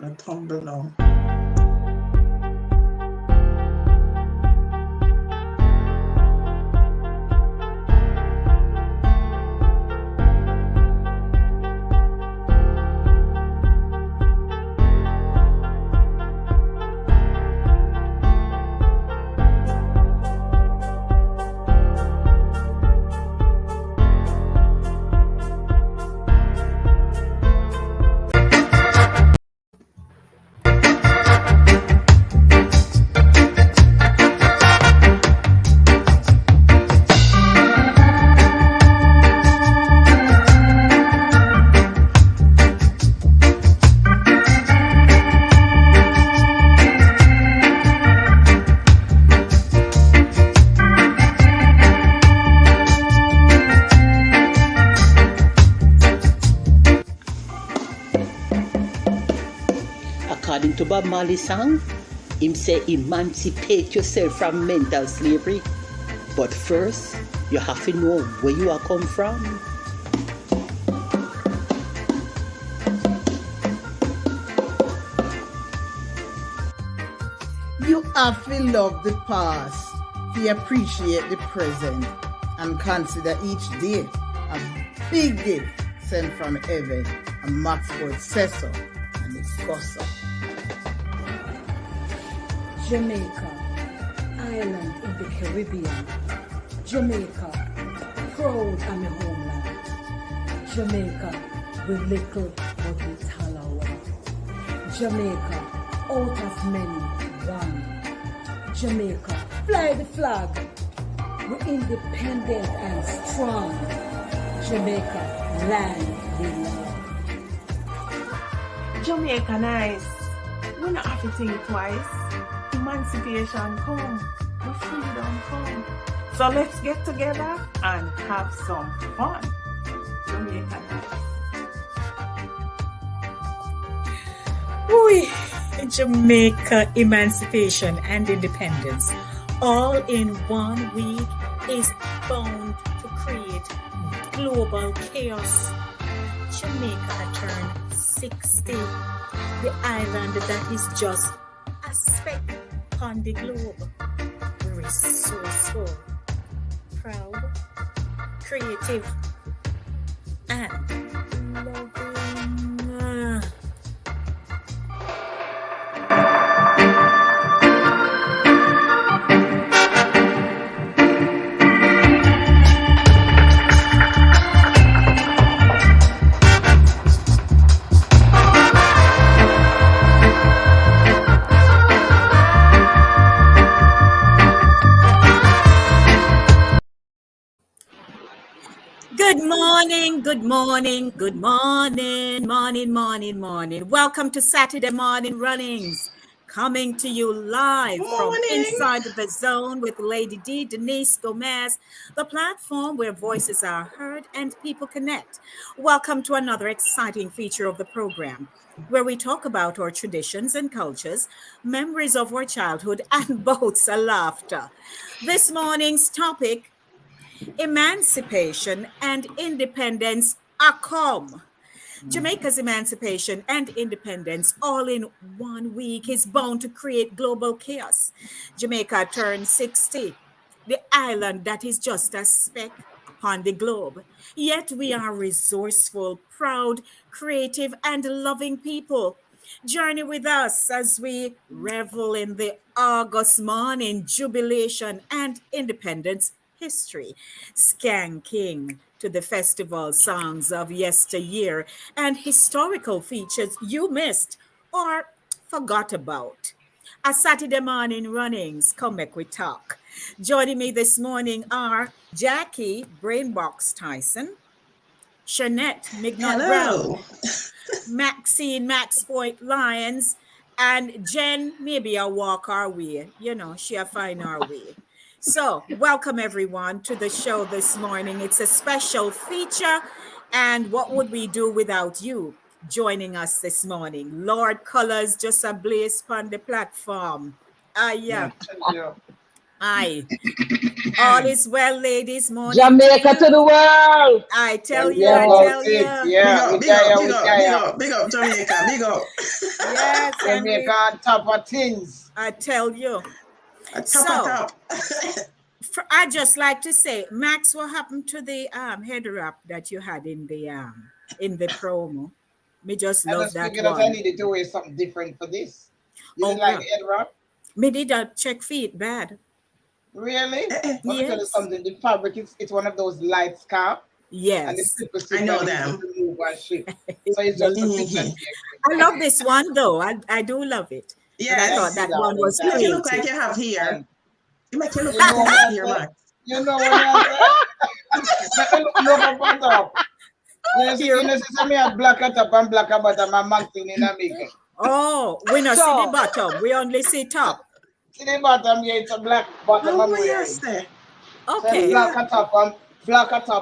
gonna tumble now. According to Bob Marley's song, him say emancipate yourself from mental slavery. But first, you have to know where you are come from. You have to love the past, to appreciate the present, and consider each day a big gift sent from heaven. And Maxwell says so, and it's goes up. Jamaica, island in the Caribbean. Jamaica, proud of my homeland. Jamaica, we little but we talawa. Jamaica, out of many, one. Jamaica, fly the flag. We're independent and strong. Jamaica, land we love. Jamaica nice. We not have to think twice. Emancipation come, but freedom come. So let's get together and have some fun. Jamaica nice. Ooh, Jamaica emancipation and independence all in 1 week is bound to create global chaos. Jamaica turned 60, the island that is just a speck on the globe. Resourceful, proud, creative, and loving. Good morning. Welcome to Saturday Morning Runnings, coming to you live from inside the zone with Lady D, Denise Gomez, the platform where voices are heard and people connect. Welcome to another exciting feature of the program, where we talk about our traditions and cultures, memories of our childhood, and boats of laughter. This morning's topic: emancipation and independence are come. Jamaica's emancipation and independence all in 1 week is bound to create global chaos. Jamaica turned 60, the island that is just a speck on the globe. Yet we are resourceful, proud, creative, and loving people. Journey with us as we revel in the August Mawnin jubilation and independence history, skanking to the festival songs of yesteryear and historical features you missed or forgot about. A Saturday Morning Runnings, come make we talk. Joining me this morning are Jackie Brainbox Tyson, Shanette Mignot Brown, Maxine Max Point Lyons, and Jen, maybe I'll walk our way. You know, she'll find our way. So, welcome everyone to the show this morning. It's a special feature, and what would we do without you joining us this morning? Lord Colors just ablaze upon the platform. Yeah. Aye. All is well, ladies. Morning. Jamaica to the world. I tell you. Big up Jamaica, big up. Yes, and we, Jamaica on top of things. I tell you. Top. I just like to say, Max, what happened to the head wrap that you had in the promo? Me just I love just that figured out I one. needed to wear something different for this. You Oh, didn't like girl. the head wrap? Me did a check feet bad. Really? Let me tell you Yes. something. The fabric it's one of those light scarf. And the Yes. people I know and them. to move and shit. So it's just a picture. I love this one though. I do love it. And I Yes. thought that one was You make it look like creative. you have here. You make it look You like know you what have I here, said? Max. You know what I said? Look up on top. You know, see me at black at top and black at bottom and Maxine in a makeup. Oh, we not see the bottom. We only see top. See the bottom, yeah, it's a black bottom I'm wearing. Yes, Okay. So black at top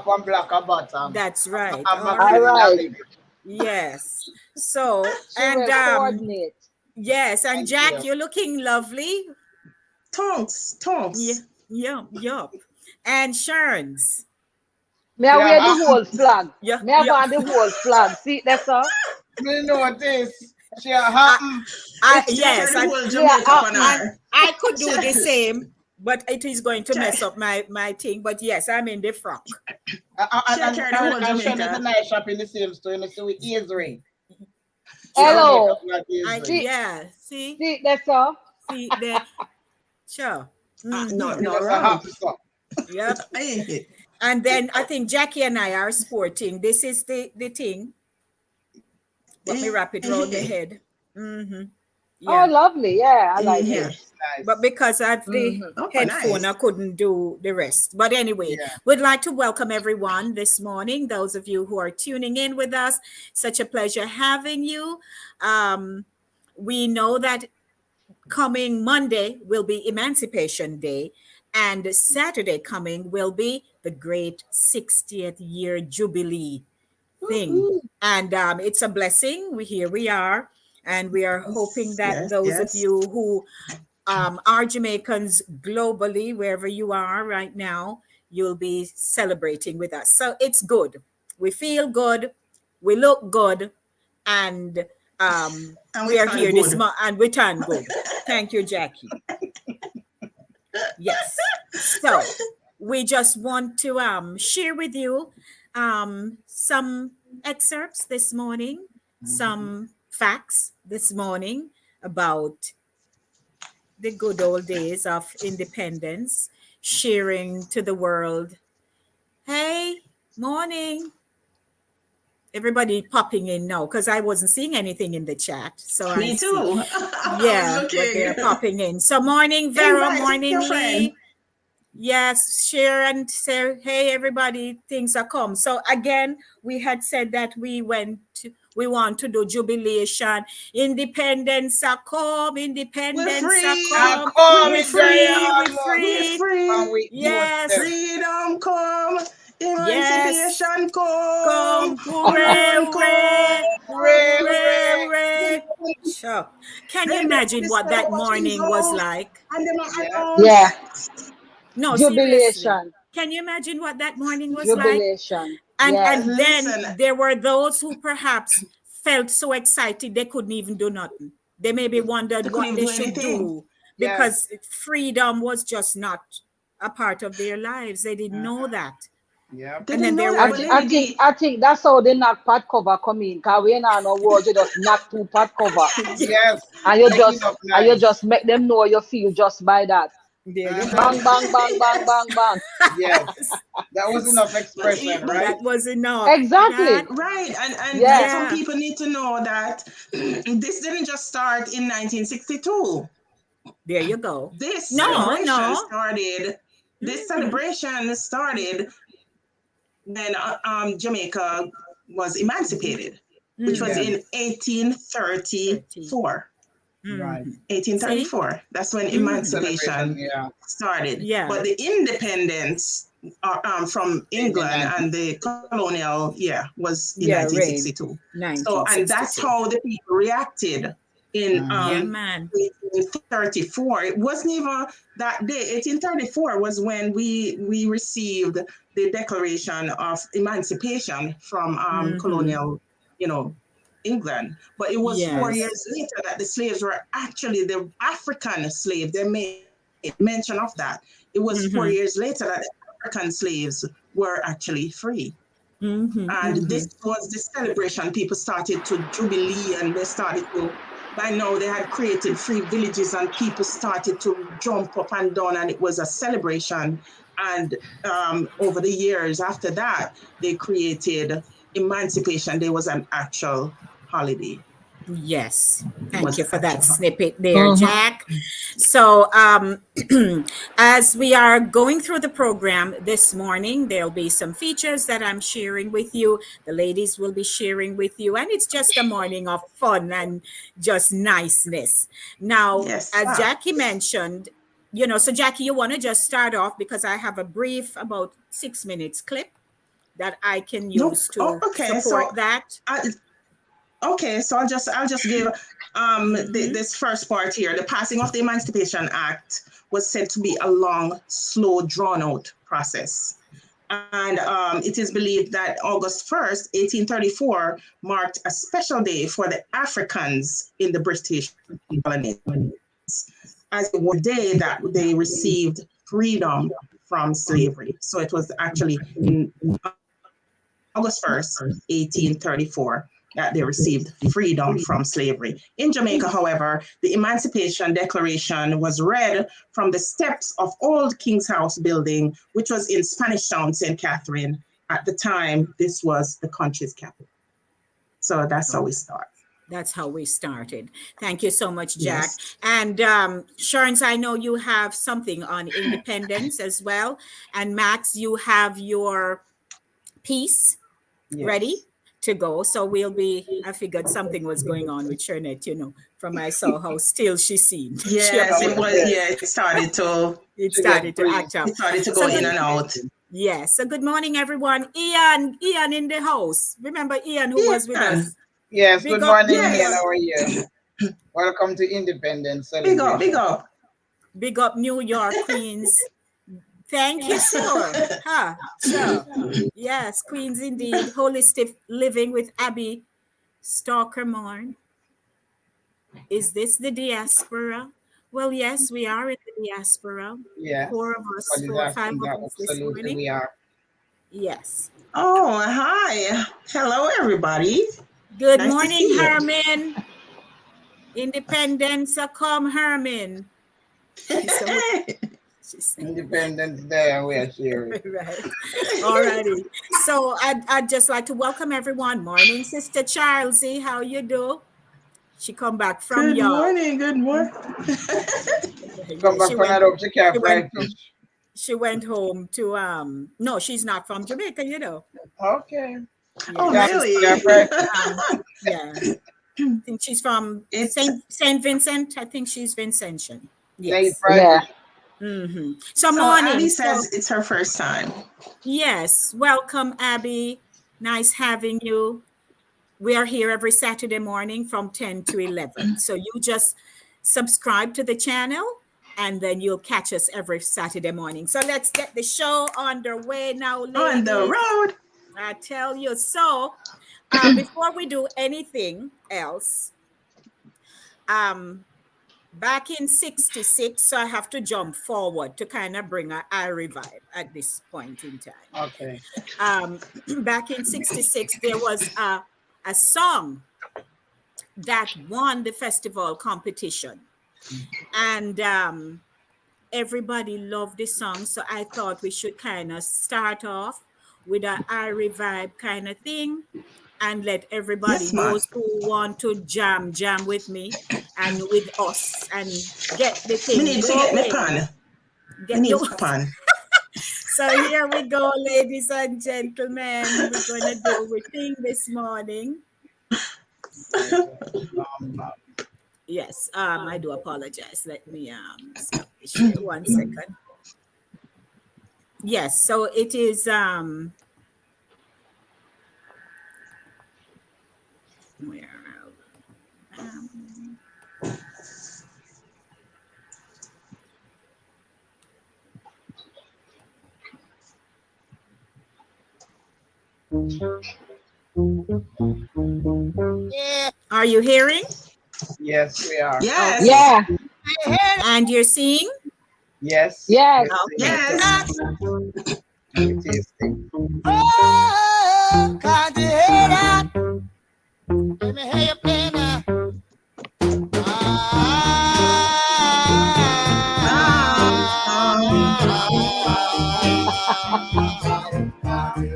and black at bottom. That's right. I'm All Maxine right. in a makeup. Yes. So She and will coordinate. yes, and Thank Jack, you. you're looking lovely. Tonks. Yup. And Sharon's. May I Yeah, wear the whole flag? Yeah, May I yeah. wear the whole flag? See, that's all. You know this. She happen. Yes, the whole Jamaica on her. I could do the same, but it is going to mess up my thing. But yes, I'm in the frock. And Sean is a nice shop in the same store, you know, so with ears ring. Hello. Yeah, see? See, that's all. See there. Sure. No wrong. Yep. And then I think Jackie and I are sporting. This is the thing. Let me wrap it around the head. Mm-hmm. Yeah. Oh, lovely. Yeah, I like it. Nice. But because I have the headphone, I couldn't do the rest. But anyway, we'd like to welcome everyone this morning. Those of you who are tuning in with us, such a pleasure having you. We know that coming Monday will be Emancipation Day, and Saturday coming will be the great 60th year Jubilee thing. And it's a blessing. Here we are. And we are hoping that those of you who are Jamaicans globally, wherever you are right now, you'll be celebrating with us. So it's good. We feel good. We look good. And we are here this month and we turn good. Thank you, Jackie. Yes. So we just want to share with you some excerpts this morning, some facts this morning about the good old days of independence, sharing to the world. Hey, morning. Everybody popping in now because I wasn't seeing anything in the chat. So Me too. Yeah, but they're popping in. So morning, Vera, morning, Lee. Yes, share and say, hey, everybody, things are come. So again, we had said that we want to do jubilation. Independence are come, independence are come. We're free. Yes. Freedom come. Emancipation come. Hooray. Sure. Can you imagine what that morning was like? Yeah. No, Jubilation. seriously. Can you imagine what that morning was Jubilation. like? Yeah. And then there were those who perhaps felt so excited they couldn't even do nothing. They maybe wondered what they should do because freedom was just not a part of their lives. They didn't know that. Yeah. And then there were I think that's how they knock pad cover come in. Cause we ain't no world, you just knock two pad cover. Yes. And you just make them know you feel just by that. There you go. Bang, bang, bang, bang, bang, bang. Yes. That was enough expression, right? That was enough. Exactly. Right. And some people need to know that this didn't just start in 1962. There you go. This celebration started. This celebration started when Jamaica was emancipated, which was in 1834. Right. 1834. That's when emancipation started. Yeah. But the independence from England and the colonial was in 1962. So, and that's how the people reacted in 1834. It wasn't even that day. 1834 was when we received the Declaration of Emancipation from colonial, England. But it was 4 years later that the slaves were actually the African slave. They made mention of that. It was 4 years later that the African slaves were actually free. And this was the celebration. People started to jubilee, and they started to, by now they had created free villages, and people started to jump up and down, and it was a celebration. And over the years after that, they created Emancipation Day was an actual holiday. Yes, thank you for that snippet there, Jack. So as we are going through the program this morning, there'll be some features that I'm sharing with you. The ladies will be sharing with you, and it's just a morning of fun and just niceness. Now, as Jackie mentioned, you know, so Jackie, you want to just start off, because I have a brief, about 6 minutes clip that I can use to support that. Okay, so I'll just give this first part here. The passing of the Emancipation Act was said to be a long, slow, drawn-out process. And it is believed that August 1st, 1834, marked a special day for the Africans in the British colonies, as the day that they received freedom from slavery. So it was actually in August 1st, 1834. That they received freedom from slavery. In Jamaica, however, the Emancipation Declaration was read from the steps of Old King's House building, which was in Spanish Town, St. Catherine. At the time, this was the country's capital. So that's how we start. That's how we started. Thank you so much, Jack. Yes. And Sharns, I know you have something on independence as well. And Max, you have your piece ready to go. So we'll be, I figured something was going on with Sharnette, you know, from I saw how still she seemed. Yes, it was, it started to act up. It started to go in and out. Yes. So good morning, everyone. Ian in the house. Remember Ian who was with us? Yes, good morning, Ian. How are you? Welcome to Independence Celebration. Big up. Big up New York, Queens. Thank you, sir. So, yes, Queens indeed. Holistic living with Abby Stalker-Marn. Is this the diaspora? Well, yes, we are in the diaspora. Yeah. 4 of us, 4 or 5 of us this morning. We are. Yes. Oh, hi. Hello, everybody. Good morning, Herman. Independence, come, Herman. Independence Day, we are sharing. Right. All righty. So I'd just like to welcome everyone. Morning, Sister Charlesy. How you do? She come back from Good morning. Come back from she went home to no, she's not from Jamaica, you know. Okay. Yeah. Oh, really? Yeah. I think she's from Saint Vincent. I think she's Vincentian. Yes. Yeah. Mm-hmm. So morning. Abby says it's her first time. Yes. Welcome, Abby. Nice having you. We are here every Saturday morning from 10 to 11. So you just subscribe to the channel and then you'll catch us every Saturday morning. So let's get the show underway now, ladies. On the road. I tell you. So before we do anything else, back in 66, so I have to jump forward to kind of bring a revive at this point in time. Okay. Back in 66, there was a song that won the festival competition. And everybody loved the song. So I thought we should kind of start off with a revive kind of thing. And let everybody, those who want to jam with me and with us and get the thing going. Get me pan. So here we go, ladies and gentlemen. We're going to do our thing this morning. Yes, I do apologize. Let me stop this here 1 second. Yes, so it is where Are you hearing? Yes, we are. Yes. Yeah. And you're seeing? Yes. Yes. Yes. We're tasting. Oh, can't you hear that? Let me hear you play now.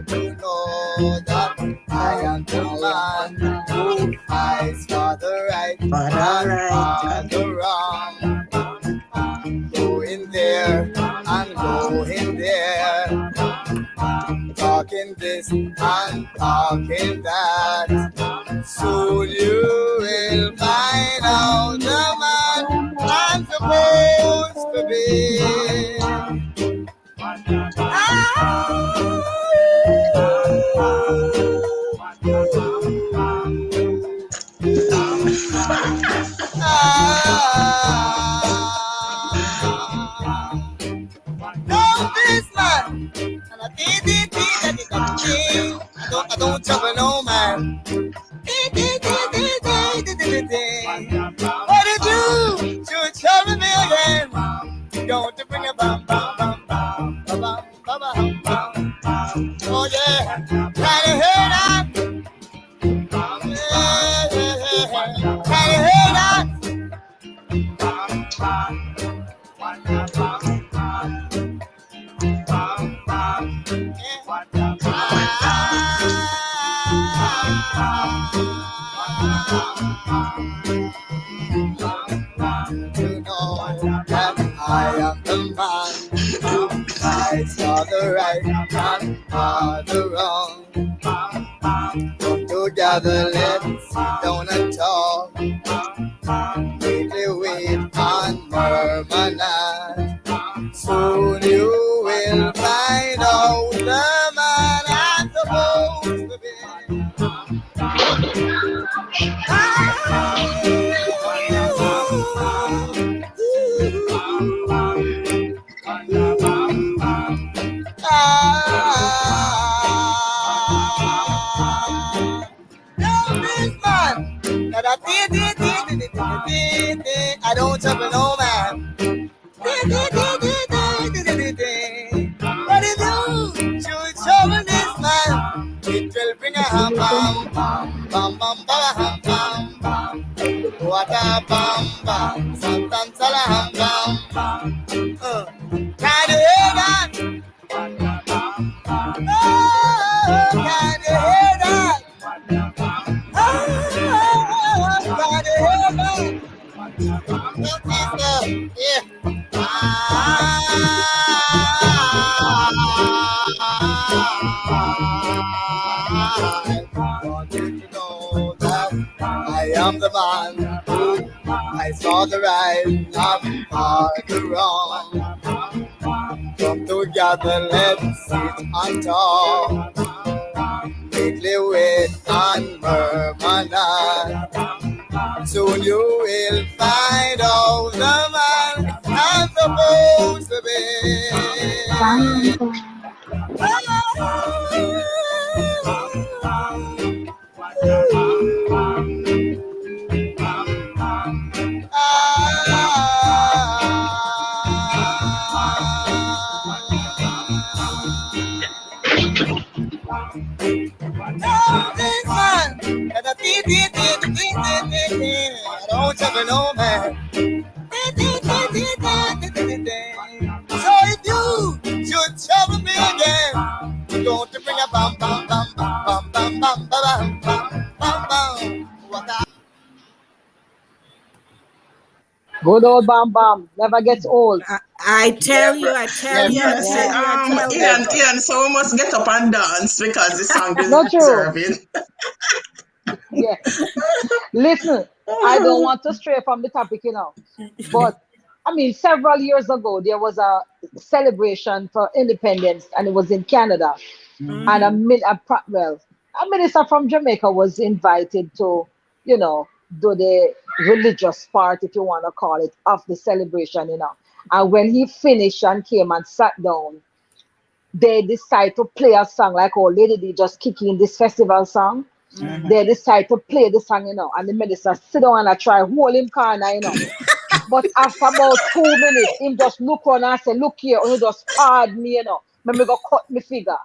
You know that I am the man who fights for the right and for the wrong. Going there and going there, talking this and talking that. Soon you will find out the man I'm supposed to be. No, this man, and I don't trouble no man. What did you should trouble me again? Don't you bring a bum bum bum bum bum bum bum bum. Oh yeah, can you hear that? Can you hear that? You know that I am the man who fights for the right and for the wrong. Come together, let's sit down and talk. Lately wait and murmur not. Soon you will find out the man I'm supposed to be. I don't trouble no man. What if you should trouble this man? It will bring a ham bam bam bam bam bam bam bam. What a bam bam, something sala ham bam bam. Can you hear that? Oh, can you hear that? Oh, can you hear that? Yeah. I want you to know that I am the man who I saw the right, not the wrong. Come together, let's sit and talk. Lately wait and murmur not. Soon you will find out the man I'm supposed to be. I don't ever know, man. So if you should trouble me again, you're going to bring a bum bum bum bum bum bum bum bum bum bum bum. Good old Bam Bam. Never gets old. I tell you, I tell you, I Yes. tell you, I tell you. Ian, so we must get up and dance because the song is Not true. deserving. Yeah. Listen, I don't want to stray from the topic, but I mean, several years ago, there was a celebration for independence, and it was in Canada. And a minister from Jamaica was invited to, do the religious part, if you want to call it, of the celebration, And when he finished and came and sat down, they decided to play a song like Old Lady did, just kick in this festival song. They decide to play the song, and the minister sit down and I try hold him corner. But after about 2 minutes, him just look on and say, look here, you just pardon me, Let me go cut my figure.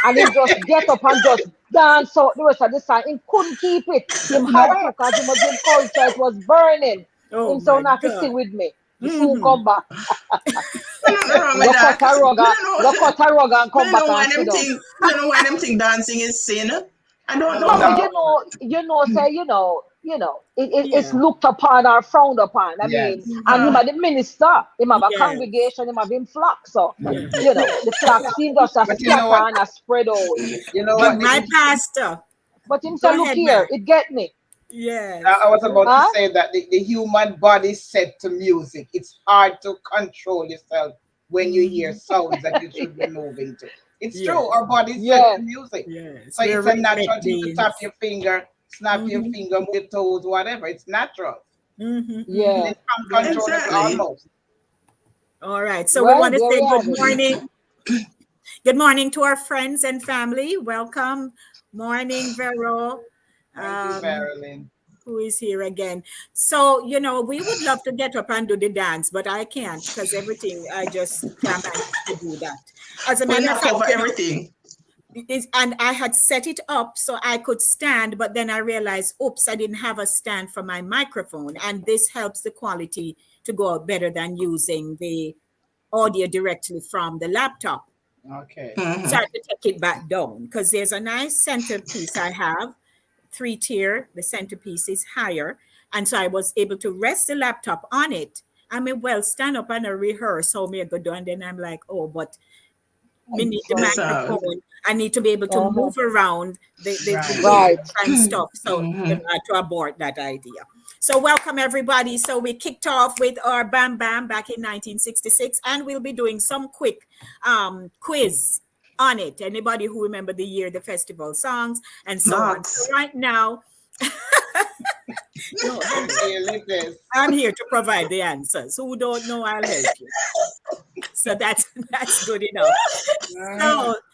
And him just get up and just dance out the rest of the song. He couldn't keep it. Him had to because it was him culture, it was burning. Oh Him so my not to God. sing with me. He soon come back. Nothing wrong with Go that. cut a rug and come back why and sit down. I don't know why them think dancing is sin. I don't No, know. but say, it's Yeah. looked upon or frowned upon. I Yes. mean, and him are the minister, him have a Yes. congregation, him have him flock. So, Yes. the flock seem just a But you know scatter what? and a spread out. You know But what? my pastor. But him Go say, look ahead, here, man. it get me. Yes. I was about Huh? to say that the human body is set to music. It's hard to control yourself when you hear sounds that you should be moving to. It's Yes. true. Our body is set Yeah. to music. Yes. So We're it's a natural reflect thing to beings. tap your finger, snap your finger, move your toes, whatever. It's natural. Yeah. It's uncontrollable Exactly. almost. All right. So we Well, want to there say we have good it. morning. Good morning to our friends and family. Welcome. Morning, Vero. Thank you, Marilyn. Who is here again. So, we would love to get up and do the dance, but I can't because I just can't manage to do that. As a We'll matter of knock fact, over everything. and I had set it up so I could stand, but then I realized, oops, I didn't have a stand for my microphone. And this helps the quality to go out better than using the audio directly from the laptop. Okay. So I have to take it back down because there's a nice centerpiece I have, 3-tier, the centerpiece is higher. And so I was able to rest the laptop on it. I may well stand up and rehearse how me I go do, and then I'm like, oh, but me need the microphone. I need to be able to move around the Right. and stuff. So I had to abort that idea. So welcome everybody. So we kicked off with our Bam Bam back in 1966, and we'll be doing some quick quiz on it. Anybody who remember the year, the festival songs, and so on. So right now, I'm here to provide the answers. Who don't know, I'll help you. So that's good enough.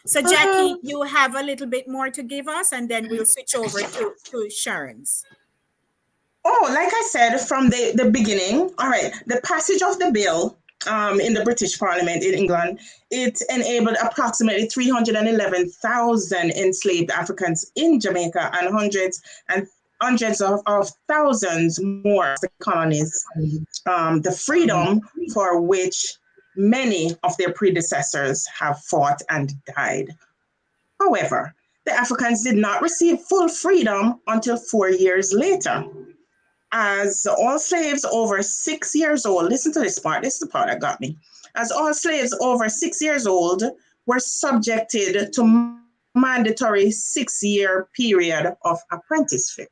So Jackie, you have a little bit more to give us, and then we'll switch over to Sharon's. Oh, like I said from the beginning, all right, the passage of the bill in the British Parliament in England, it enabled approximately 311,000 enslaved Africans in Jamaica and hundreds of thousands more of the colonies, the freedom for which many of their predecessors have fought and died. However, the Africans did not receive full freedom until 4 years later, as all slaves over 6 years old, listen to this part, this is the part that got me, as all slaves over 6 years old were subjected to mandatory 6-year period of apprenticeship.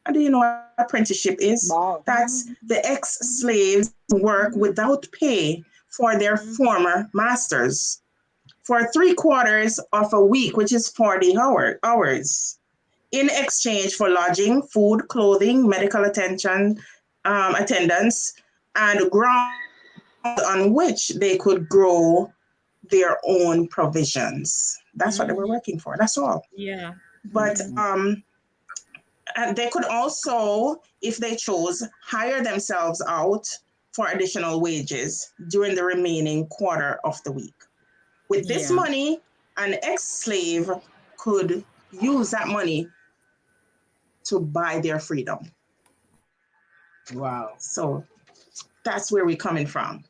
And do you know what apprenticeship is? Wow. That's the ex-slaves work without pay for their former masters for 3/4 of a week, which is 40 hours, in exchange for lodging, food, clothing, medical attention, attendance, and ground on which they could grow their own provisions. That's what they were working for. That's all. Yeah. But and they could also, if they chose, hire themselves out for additional wages during the remaining quarter of the week. With this money, an ex-slave could use that money to buy their freedom. Wow. So that's where we're coming from.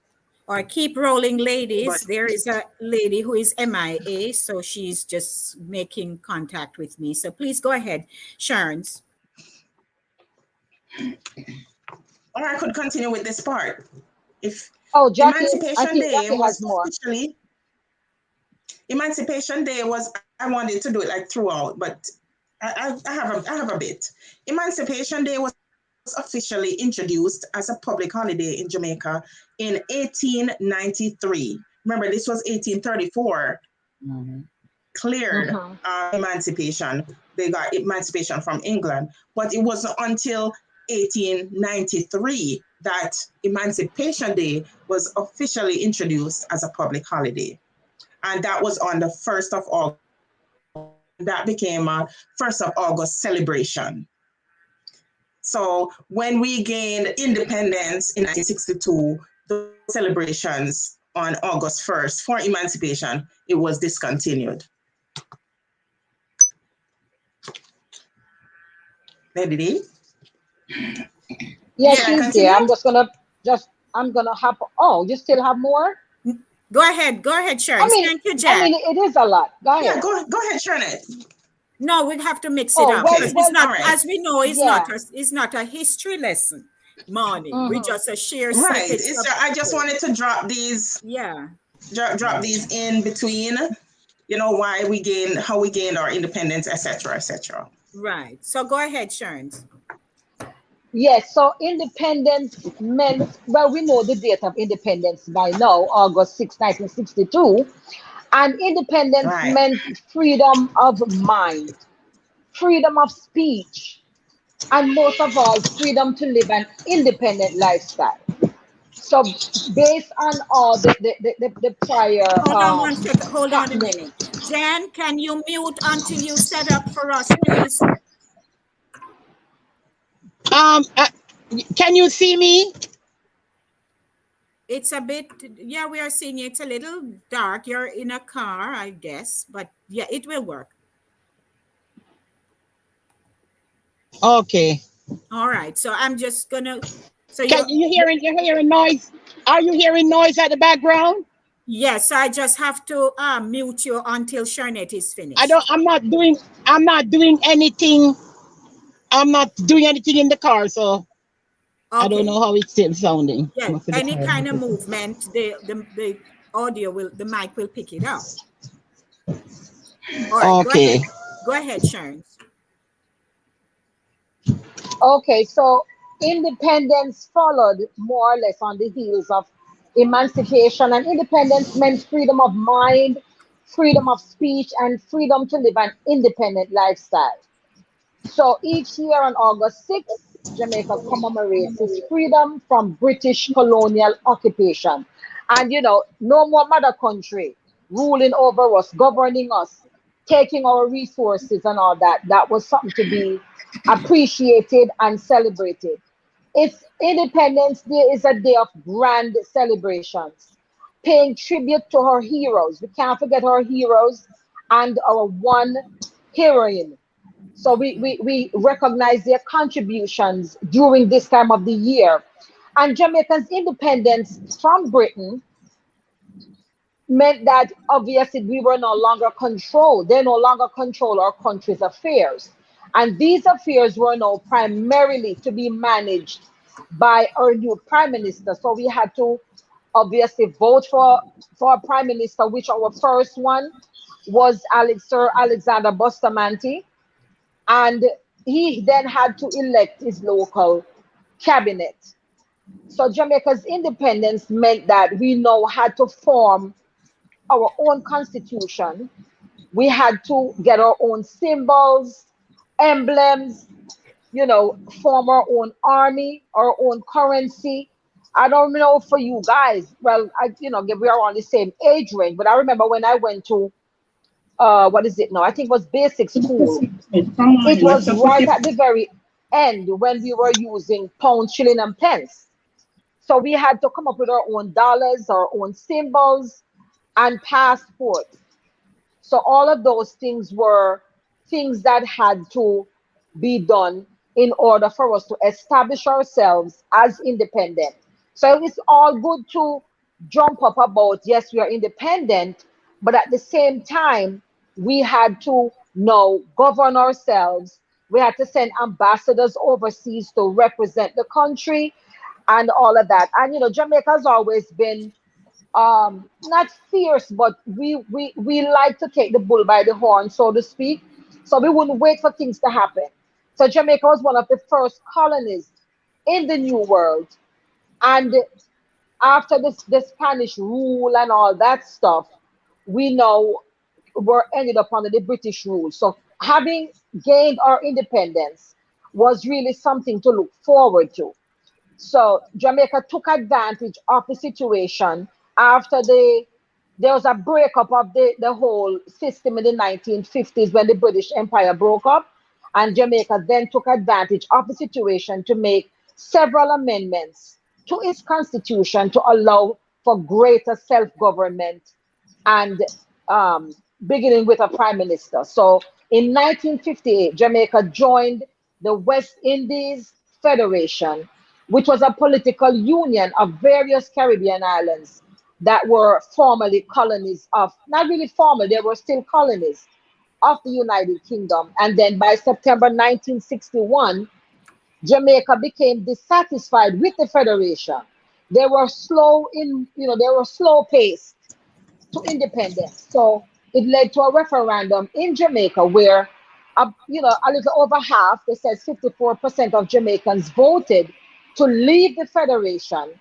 Or keep rolling, ladies. There is a lady who is MIA, so she's just making contact with me. So please go ahead, Sharon's. Or I could continue with this part. If Jackie, Emancipation Day Jackie was has more. officially, Emancipation Day was, I wanted to do it like throughout, but I have a bit. Emancipation Day was officially introduced as a public holiday in Jamaica in 1893. Remember, this was 1834. Cleared emancipation. They got emancipation from England, but it wasn't until 1893 that Emancipation Day was officially introduced as a public holiday. And that was on the 1st of August that became a 1st of August celebration. So when we gained independence in 1962, the celebrations on August 1st for emancipation, it was discontinued. Lady D? Yes, Can I she's there. continue? I'm gonna have. Oh, you still have more? Go ahead, Sharon. Thank you, Jack. I mean, it is a lot. Go ahead. Yeah, go ahead, Sharon. No, we'd have to mix it Oh, up well, because well, it's not, all right. as we know, it's Yeah. not a history lesson, Morning. We just share Right. snippets. I just wanted to drop these. Yeah. Drop these in between. You know why we gained, how we gained our independence, etc., etc. Right. So go ahead, Sharon. Yes, so independence meant, well, we know the date of independence by now, August 6, 1962. And independence Right. meant freedom of mind, freedom of speech, and most of all, freedom to live an independent lifestyle. So, based on all the prior Hold on one second. Hold on a happening. minute. Jan, can you mute until you set up for us, please? Can you see me? It's a bit, yeah, we are seeing it's a little dark. You're in a car, I guess, but yeah, it will work. Okay. All right. So I'm just gonna. So you're hearing noise? Are you hearing noise at the background? Yes, I just have to mute you until Sharnette is finished. I'm not doing anything. I'm not doing anything in the car, so okay. I don't know how it's still sounding. Yeah, any kind of movement, the audio the mic will pick it up. All right, okay. Go ahead, Sharon. Okay, so independence followed more or less on the heels of emancipation, and independence meant freedom of mind, freedom of speech, and freedom to live an independent lifestyle. So each year on August 6th, Jamaica commemorates its freedom from British colonial occupation. And no more mother country ruling over us, governing us, taking our resources and all that. That was something to be appreciated and celebrated. It's Independence Day is a day of grand celebrations, paying tribute to our heroes. We can't forget our heroes and our one heroine. So we recognize their contributions during this time of the year. And Jamaica's independence from Britain meant that obviously we were no longer controlled. They no longer control our country's affairs. And these affairs were now primarily to be managed by our new prime minister. So we had to obviously vote for a prime minister, which our first one was Sir Alexander Bustamante. And he then had to elect his local cabinet. So Jamaica's independence meant that we now had to form our own constitution. We had to get our own symbols, emblems, form our own army, our own currency. I don't know for you guys. Well, we are on the same age range, but I remember when I went to what is it now? I think it was basic school. It was right at the very end when we were using pound, shilling, and pence. So we had to come up with our own dollars, our own symbols, and passports. So all of those things were things that had to be done in order for us to establish ourselves as independent. So it's all good to jump up about, yes, we are independent, but at the same time, we had to now govern ourselves. We had to send ambassadors overseas to represent the country and all of that. And Jamaica's always been not fierce, but we like to take the bull by the horn, so to speak. So we wouldn't wait for things to happen. So Jamaica was one of the first colonies in the New World. And after the Spanish rule and all that stuff, we now were ended up under the British rule. So having gained our independence was really something to look forward to. So Jamaica took advantage of the situation after the there was a breakup of the whole system in the 1950s when the British Empire broke up, and Jamaica then took advantage of the situation to make several amendments to its constitution to allow for greater self-government and beginning with a prime minister. So in 1958, Jamaica joined the West Indies Federation, which was a political union of various Caribbean islands that were formerly colonies of, not really former, they were still colonies of the United Kingdom. And then by September 1961, Jamaica became dissatisfied with the federation. They were slow paced to independence. So it led to a referendum in Jamaica where, a little over half, they said 54% of Jamaicans voted to leave the federation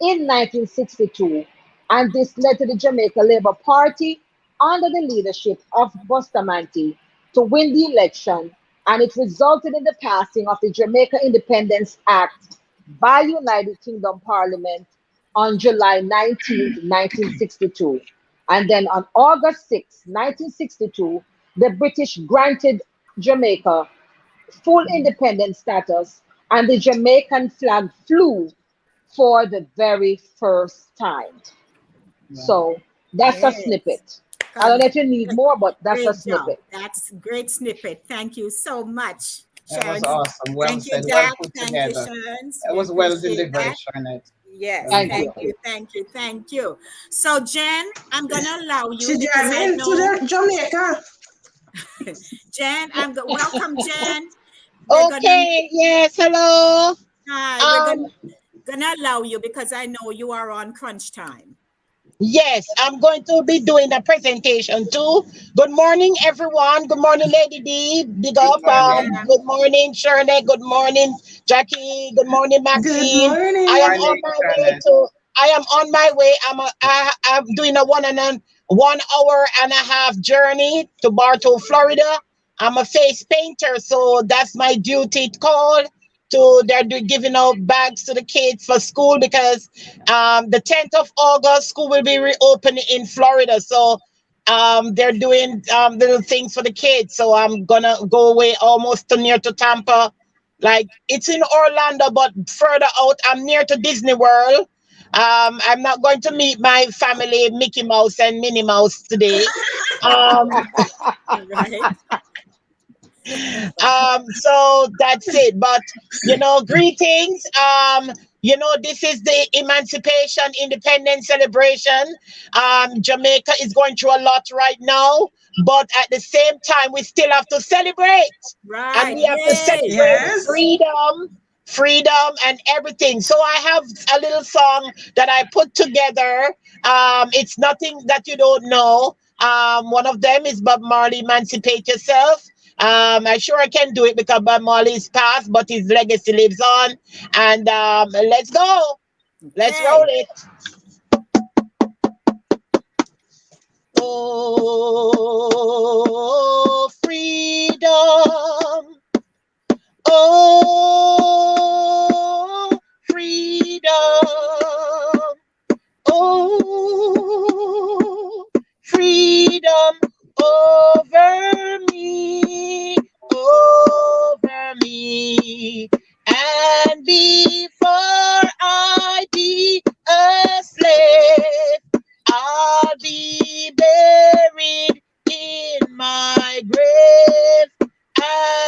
in 1962. And this led to the Jamaica Labour Party under the leadership of Bustamante to win the election. And it resulted in the passing of the Jamaica Independence Act by United Kingdom Parliament on July 19, 1962. And then on August 6, 1962, the British granted Jamaica full independence status, and the Jamaican flag flew for the very first time. So that's a snippet. I don't know if you need more, but that's a snippet. That's a great snippet. Thank you so much, Sharon. That was awesome. Well Thank said. you, Well Jack. put Thank together. you, Sharon. That was well delivered, Sharon. Yes, thank you. So, Jen, I'm gonna allow you. She driving to Jamaica. Jen, welcome, Jen. Yes, hello. Hi, we're gonna allow you because I know you are on crunch time. Yes, I'm going to be doing the presentation too. Good morning, everyone. Good morning, Lady D. Big up. Good morning, Shirley. Good morning, Jackie. Good morning, Maxine. Good morning. I am on my way. I'm doing a 1 hour and a half journey to Bartow, Florida. I'm a face painter, so that's my duty called. They're giving out bags to the kids for school because the 10th of August school will be reopening in Florida. So they're doing little things for the kids. So I'm gonna go away almost near to Tampa. Like it's in Orlando, but further out. I'm near to Disney World. I'm not going to meet my family, Mickey Mouse and Minnie Mouse today. Right. So that's it. But greetings. This is the Emancipation Independence celebration. Jamaica is going through a lot right now, but at the same time, we still have to celebrate. Right. And we have to celebrate freedom and everything. So I have a little song that I put together. It's nothing that you don't know. One of them is Bob Marley, Emancipate Yourself. I'm sure I can do it because Bob Marley is past, but his legacy lives on. And let's go. Let's roll it. Oh, freedom. Oh, freedom. Oh, freedom over me, and before I be a slave, I'll be buried in my grave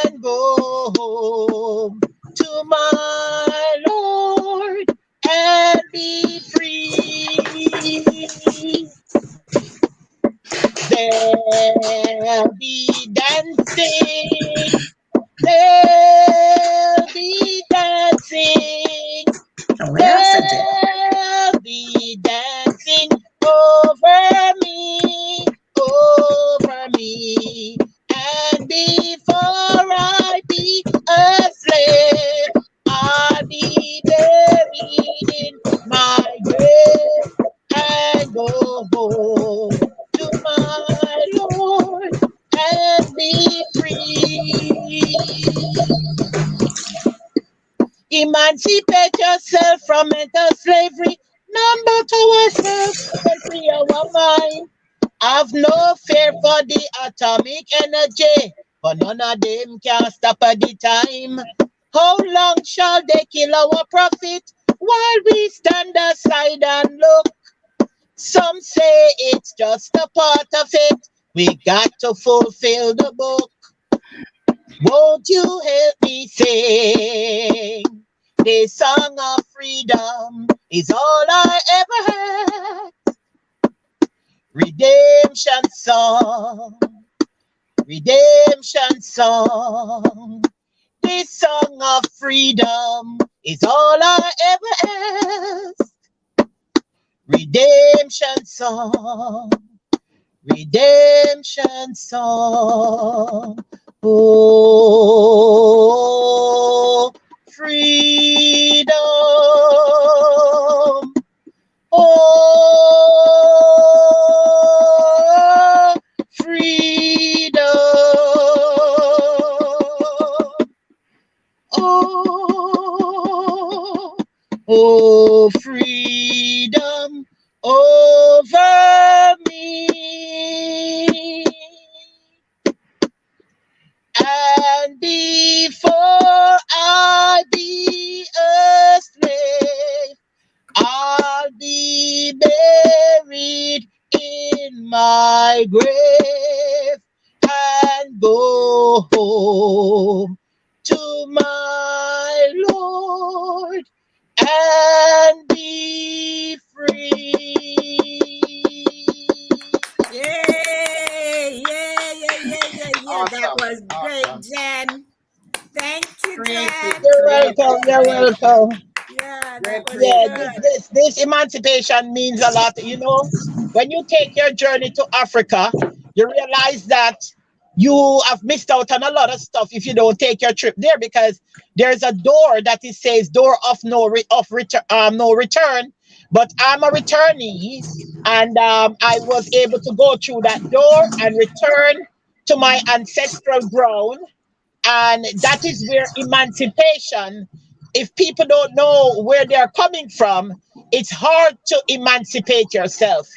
and go home to my Lord and be free. There'll be dancing. There'll be dancing. There'll be dancing over me. And before I be a slave, I'll be buried in my grave and go home to my Lord and be free. Emancipate yourself from mental slavery. None but ourselves can free our mind. Have no fear for the atomic energy, but none of them can stop at the time. How long shall they kill our prophet while we stand aside and look? Some say it's just a part of it. We got to fulfill the book. Won't you help me sing? This song of freedom is all I ever had. Redemption song, redemption song. This song of freedom is all I ever ask. Redemption song, redemption song. Oh, freedom. Oh, freedom. Oh, freedom over me. And before I be a slave, I'll be buried in my grave and go home to my Lord and be free. Yay! Awesome, That was great, awesome. Jen. Thank you, Creative, Jen. You're welcome, you're welcome. Yeah, great that was Yeah, creative. good. this emancipation means a lot. You know, when you take your journey to Africa, you realize that you have missed out on a lot of stuff if you don't take your trip there, because there's a door that it says door of no return. But I'm a returnee, and I was able to go through that door and return to my ancestral ground, and that is where emancipation, if people don't know where they're coming from, it's hard to emancipate yourself,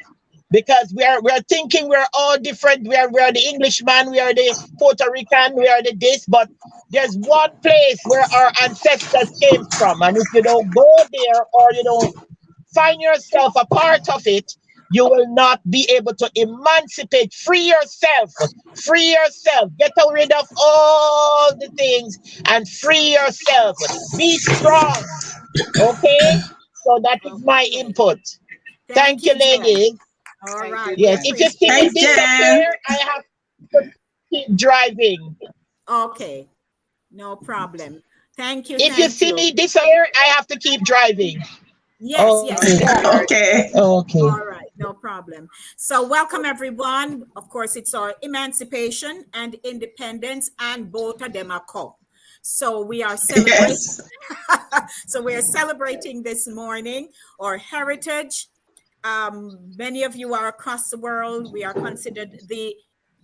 because we're thinking we're all different. We're the Englishman, we are the Puerto Rican, we are the this, but there's one place where our ancestors came from, and if you don't go there or you don't find yourself a part of it, you will not be able to emancipate. Free yourself. Free yourself. Get rid of all the things and free yourself. Be strong. Okay? So that is my Okay. input. Thank Thank you, you, Jen. ladies. All Thank right. you, We Yes, if you see appreciate me Thanks, it. Jen. disappear, I have to keep driving. Okay. No problem. Thank you. If you Thank see you. me disappear, I have to keep driving. Yes, Okay. Yeah. Okay. Okay. All right, no problem. So welcome everyone. Of course, it's our emancipation and independence, and both of them are come. So we are celebrating. Yes. So we are celebrating this morning our heritage. Many of you are across the world. We are considered the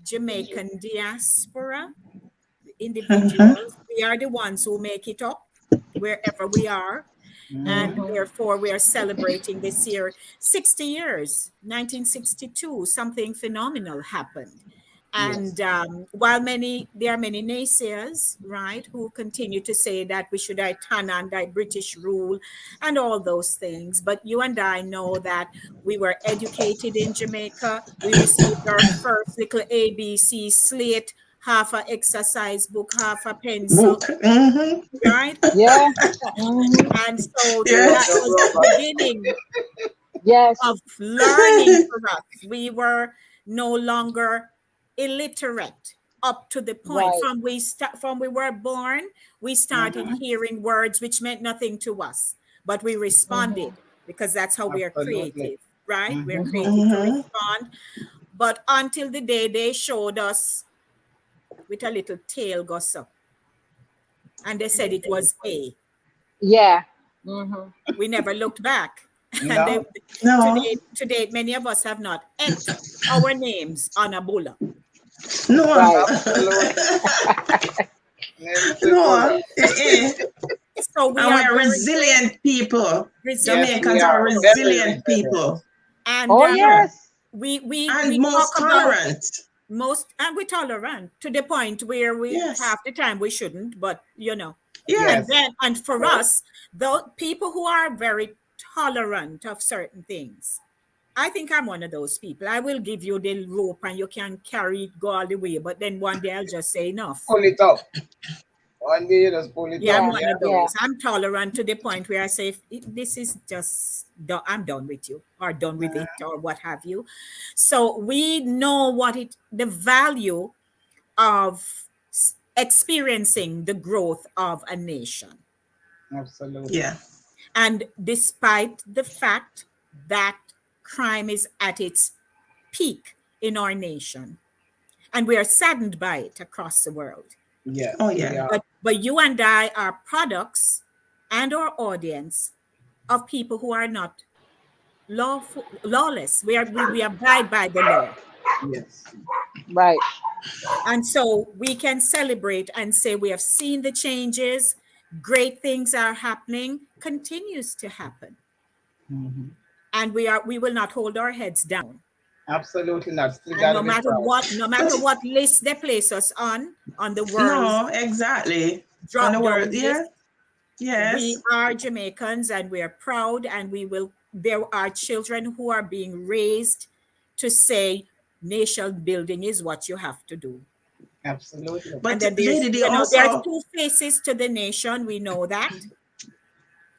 Jamaican diaspora, individuals. We are the ones who make it up wherever we are. And therefore, we are celebrating this year 60 years, 1962. Something phenomenal happened. And while there are many naysayers, right, who continue to say that we should turn under British rule and all those things. But you and I know that we were educated in Jamaica. We received our first little ABC slate, half a exercise book, half a pencil, Book. Mm-hmm. right? Yeah. Mhm. And so that Yes. was the beginning Yes. of learning for us. We were no longer illiterate up to the point Right. from we were born, we started hearing words which meant nothing to us, but we responded because that's how we are Absolutely. creative, right? We're Mhm. creative to Mm-hmm. respond. But until the day they showed us with a little tail gossip, and they said it was A. Yeah. Mhm. We never looked back. And No. No. today, many of us have not entered our names on a bulla. No. Right. Absolutely. Never say No. bulla. So we And are we're very resilient people. resilient. Yes, we Jamaicans are are. Very resilient resilient. people. And Oh yes. And we most talk about tolerant. and we're tolerant to the point where we Yes. half the time we shouldn't, but you know. Yes. And for us, though, people who are very tolerant of certain things, I think I'm one of those people. I will give you the rope and you can carry it, go all the way, but then one day I'll just say enough. Pull it up. One day you just pull it Yeah, up. I'm one of Yeah. those. I'm tolerant to the point where I say, this is just, I'm done with you, or done with it, or what have you. So we know the value of experiencing the growth of a nation. Absolutely. Yeah. And despite the fact that crime is at its peak in our nation, and we are saddened by it across the world. Yes. Oh, yeah. But you and I are products and our audience of people who are not lawless. We abide by the law. Yes. Right. And so we can celebrate and say we have seen the changes, great things are happening, continues to happen. Mm-hmm. And we will not hold our heads down. Absolutely not. Still And gotta no be matter proud. what list they place us on the world No, exactly. drop On the down world, yeah. list, Yes. we are Jamaicans and we are proud, and there are children who are being raised to say nation building is what you have to do. Absolutely. But And then lady, they there's also two faces to the nation. We know that.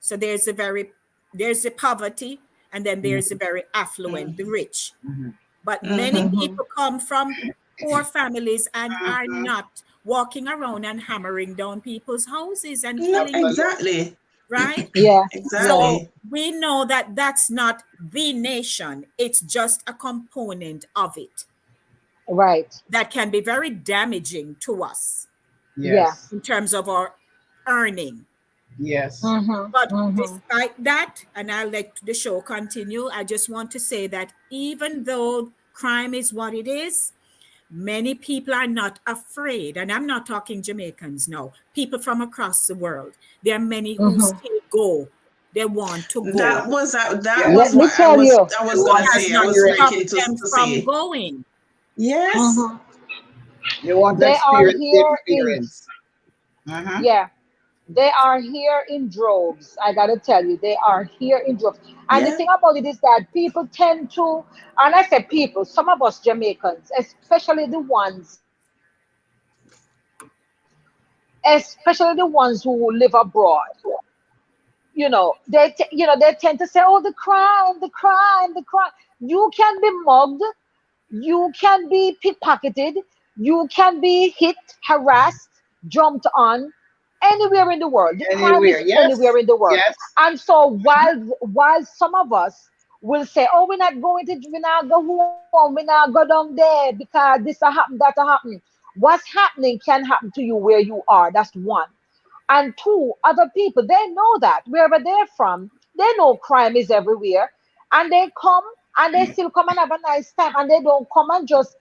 So there's the poverty, and then there's the very affluent, the rich. Mm-hmm. But many Mhm. people come from poor families and are not walking around and hammering down people's houses and No, killing, exactly. right? Yeah. Exactly. So we know that that's not the nation. It's just a component of it Right. that can be very damaging to us Yes. in terms of our earning. Yes. But despite that, and I'll let the show continue, I just want to say that even though crime is what it is, many people are not afraid. And I'm not talking Jamaicans now, people from across the world. There are many who still go. They want to go. That was Yes. Let me what tell you. I was Who gonna has say. I not was stopped looking them to from say. going. Yes. You want to They are experience the here in experience. Mm-hmm. yeah. They are here in droves. I gotta tell you, they are here in droves. And the Yeah. thing about it is that people tend to, and I say people, some of us Jamaicans, especially the ones who live abroad, they tend to say, oh, the crime, the crime, the crime. You can be mugged, you can be pickpocketed, you can be hit, harassed, jumped on anywhere in the world. The crime Anywhere. is Yes. anywhere in the world. Yes. And so while some of us will say, oh, we're not go home, we're not go down there because this will happen, that will happen. What's happening can happen to you where you are. That's one. And two, other people, they know that wherever they're from, they know crime is everywhere. And they come and they still come and have a nice time. And they don't come and just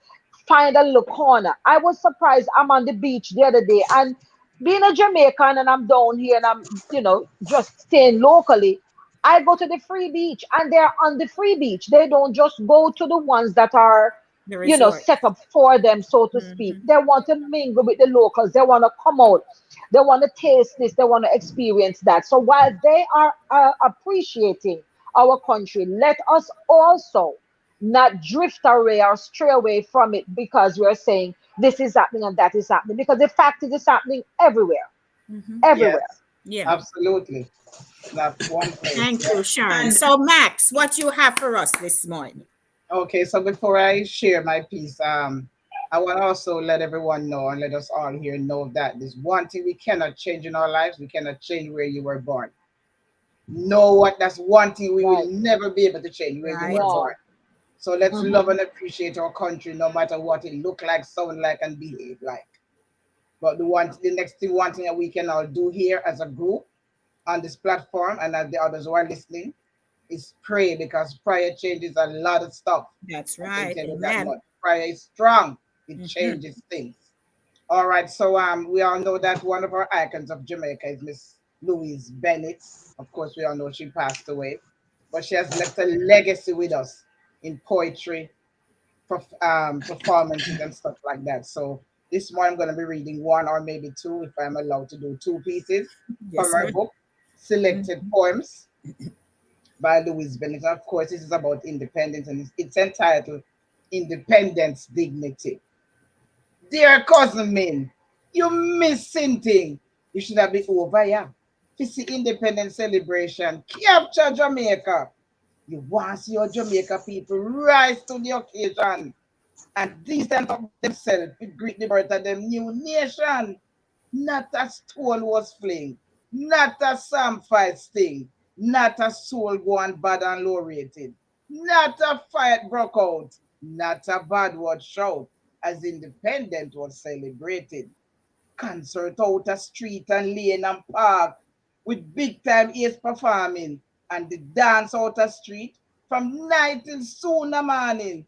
find a little corner. I was surprised. I'm on the beach the other day. And being a Jamaican and I'm down here and I'm, just staying locally, I go to the free beach and they're on the free beach. They don't just go to the ones that are, The resort. set up for them, so to speak. They want to mingle with the locals. They want to come out. They want to taste this. They want to experience that. So while they are appreciating our country, let us also not drift away or stray away from it because we're saying this is happening and that is happening. Because the fact is, it's happening everywhere. Everywhere. Yes. Yeah. Absolutely. Not one place. Thank Yeah. you, Sharon. And So, Max, what you have for us this morning? Okay, so before I share my piece, I want to also let everyone know and let us all here know that there's one thing we cannot change in our lives. We cannot change where you were born. Know what? That's one thing we will Right. never be able to change where you Right. were No. born. So let's love and appreciate our country, no matter what it look like, sound like, and behave like. But one thing that we can all do here as a group on this platform, and as the others who are listening, is pray, because prayer changes a lot of stuff. That's I can right. tell you that Amen. much. Prayer is strong. It Mhm. changes things. All right. So we all know that one of our icons of Jamaica is Miss Louise Bennett. Of course, we all know she passed away, but she has left a legacy with us. in poetry, performances and stuff like that. So this morning I'm going to be reading one or maybe two, if I'm allowed to do two pieces from her book, Selected Poems by Louise Bennett. Of course, this is about independence, and it's entitled Independence Dignity. Dear cousin Min, you missing thing. You should have been over here. To see independence celebration, capture Jamaica. You want to see your Jamaica people rise to the occasion and decent of themselves to greet the birth of them new nation. Not a stone was fling, not a Sam fight sting, not a soul gone bad and low rated, not a fight broke out, not a bad word shout as independence was celebrated. Concert out a street and lane and park with big time ears performing and the dance out a street from night till soon a morning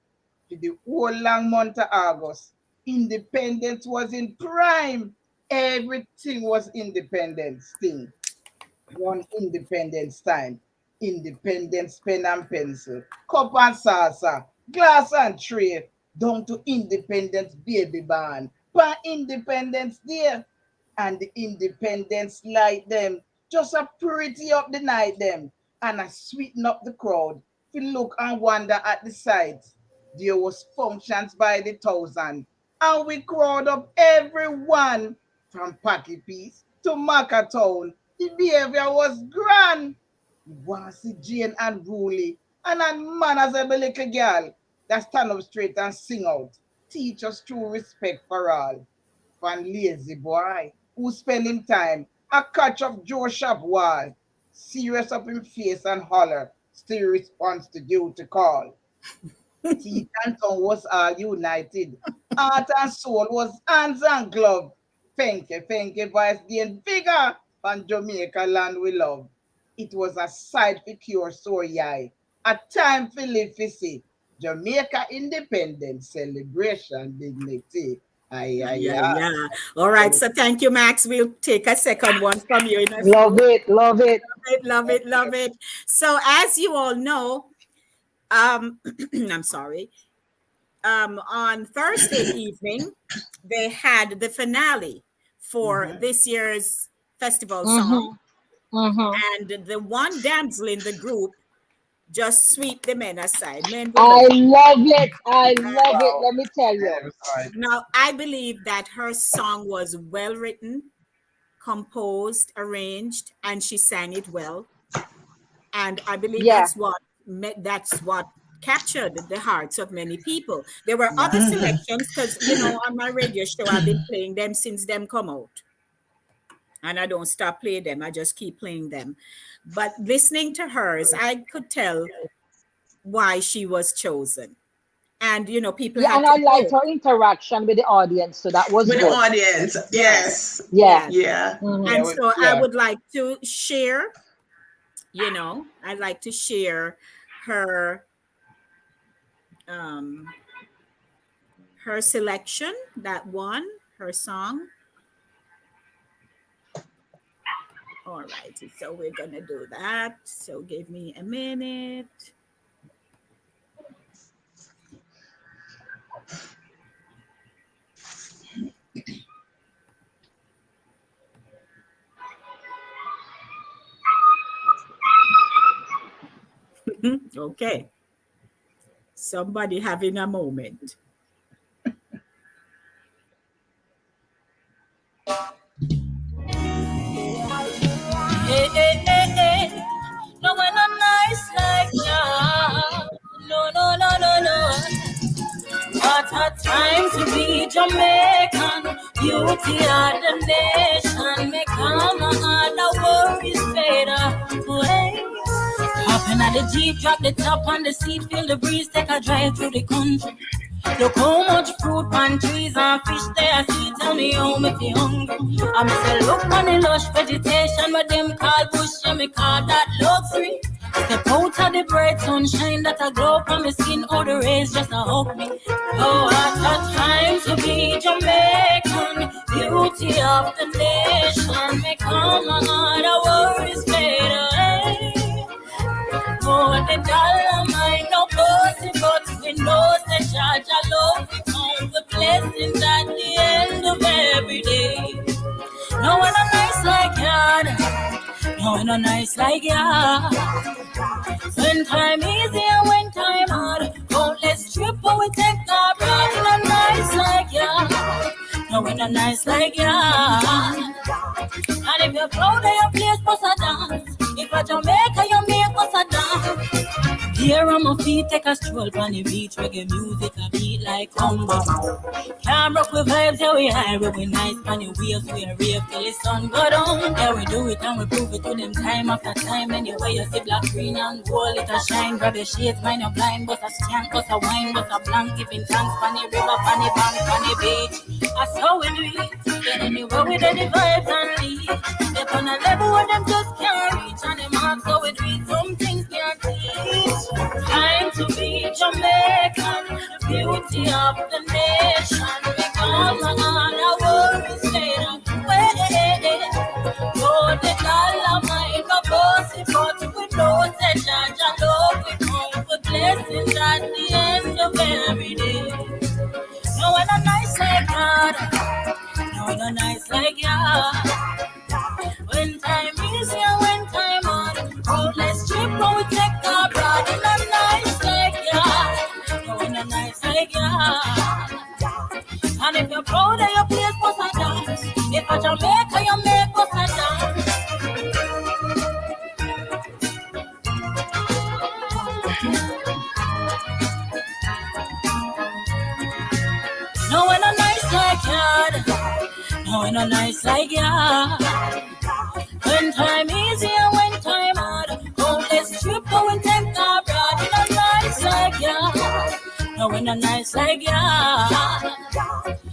to the whole long month of August. Independence was in prime. Everything was independence thing. One independence time. Independence pen and pencil, cup and saucer, glass and tray, down to independence baby band. But independence day and the independence light them. Just a pretty up the night them and a sweeten up the crowd. To look and wonder at the sights. There was functions by the thousand. And we crowd up everyone from Patty Piece to Macatown. The behavior was grand. You want to see Jane and Ruli and a man as a little girl that stand up straight and sing out. Teach us true respect for all. One lazy boy who spend him time a catch up Joe shop wall. Serious up in face and holler. Still responds to duty call. Teeth and tongue was all united. Heart and soul was hands and glove. Fenke voice gained bigger than Jamaica land we love. It was a sight for cure sore eye. A time for live for see. Jamaica independence celebration dignity. Yeah. All right. So thank you, Max. We'll take a second one from you. Love it. Love it. So as you all know, I'm sorry. On Thursday evening, they had the finale for this year's festival song. And the one damsel in the group just sweep the men aside. I love it. Let me tell you. Now, I believe that her song was well written, composed, arranged, and she sang it well. And I believe that's what captured the hearts of many people. There were other selections because, on my radio show, I've been playing them since them come out. And I don't stop playing them. I just keep playing them. But listening to hers, I could tell why she was chosen. And, people Yeah, and I liked her interaction with the audience. So that was with good. the audience. Yes. Yeah. And so I would like to share, I'd like to share her her selection, that one, her song. All right, so we're gonna do that. So give me a minute. Okay. Somebody having a moment. Hey. No, when I'm nice like that. No. What a time to be Jamaican. Beauty of the nation. Make all my other worries fade away. Hopping at the Jeep, drop the top on the seat, feel the breeze, take a drive through the country. Look how much fruit and trees and fish there. See, tell me how me feel hungry. I'm say look on the lush vegetation, but them call bush, yeah, me call that luxury. Step out of the bright sunshine that I glow from my skin, all the rays just a hug me. Oh, what a time to be Jamaican, beauty of the nation. Make all my other worries fade away. For the dollar mine no possible. We know that Jah love we count the blessings at the end of every day. No one a nice like God. No one a nice like God. When time easy and when time hard, countless trip but we take our brother. No one a nice like God. No one a nice like God. And if you're proud of your place, bust a dance. If a Jamaica, you make us a dance. Here on my feet, take a stroll on the beach. Reggae music, a beat like combo. Can't rock with vibes, yeah we high. We nice on the waves, we are rave till the sun go down. Yeah we do it and we prove it to them time after time. Anyway you see black, green and gold, it a shine. Grab your shades, mind your blind. Bust a skank, bust a wine, bust a blank. Giving thanks on the river, on the bank, on the beach. That's how we do it. Then anywhere we do the vibes and leave. They're on a level where them just can't reach. And them ask how we do it, some things can't teach. Time to be Jamaican, the beauty of the nation. Because all our worries fade away. Oh, the dollar might go bossy, but we know that Jah love we count the blessings at the end of every day. No one a nice like God. No one a nice like God. When time is here, when time on, oh, let's trip when we take our brother. No nice like God. No one a nice like God. And if you're proud of your place, what's a dance? If a Jamaica, you make what's a dance? No one a nice like God. No one a nice like God. When time is here, when time hard, oh, let's trip go and take our broad. In a nice like God. No one a nice like God.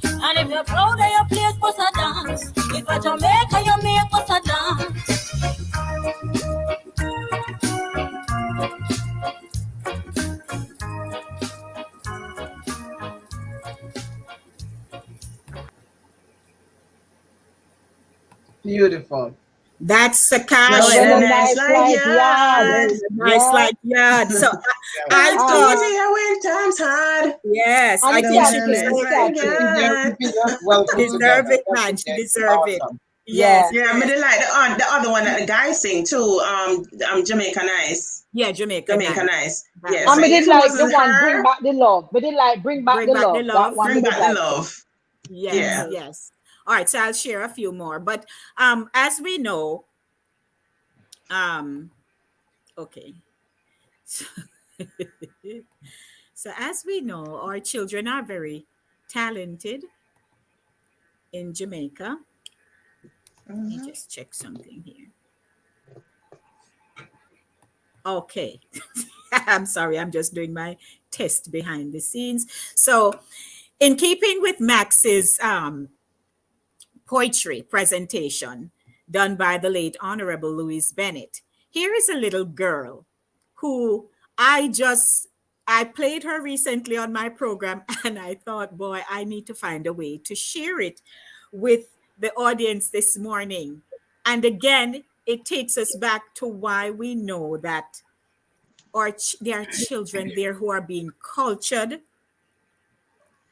And if you're proud of your place, what's a dance? If a Jamaica, you make what's a dance? Beautiful. That's a No cash. one a When a nice nice like like yard. yard. Nice Yeah. like yard. So I Times thought, easier when times hard. yes, And I it's No think one she a catchy. nice It's deserves like catchy. yard. Well she put deserve together. it, man. She deserve it. Awesome. Yes, Yeah. Yeah, but yes. they like the other one that the guy sing too. Jamaica Nice. Yeah, Jamaica Jamaica nice. Nice. That Yeah. And So we one. if did it like the wasn't one, Bring her, Back the Love. We did like Bring Back Bring the back the Love. That love. one we bring did back the like too. love. Yes, Yeah. yes. All right, so I'll share a few more. But as we know, okay. So as we know, our children are very talented in Jamaica. Let me just check something here. Okay. I'm sorry, I'm just doing my test behind the scenes. So, in keeping with Max's poetry presentation done by the late Honorable Louise Bennett, here is a little girl who I played her recently on my program and I thought, boy, I need to find a way to share it with the audience this morning. And again, it takes us back to why we know that there are children there who are being cultured,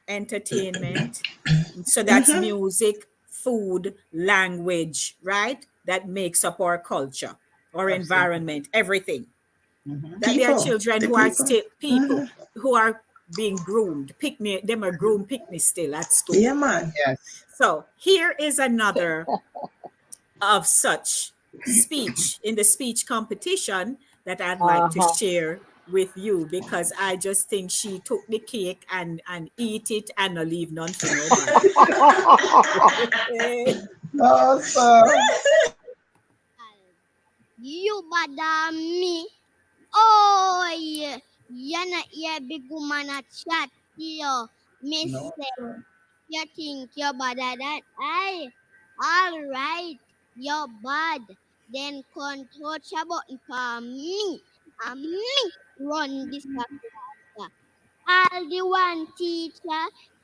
entertainment. So that's music, food, language, right? That makes up our culture, our environment, everything. That there are People. children The who are people. still people who are being groomed, them are groomed picnic still at school. Yeah, man. Yes. So here is another of such speech in the speech competition that I'd like to share with you because I just think she took the cake and eat it and not leave none for nobody. Awesome. You bother me. Oh, yeah. You're not here, big woman, a chat. Yo, miss, No. you think you're bother that? Aye. All right. You're bad. Then come touch a button for me. And me run this class. All the one teacher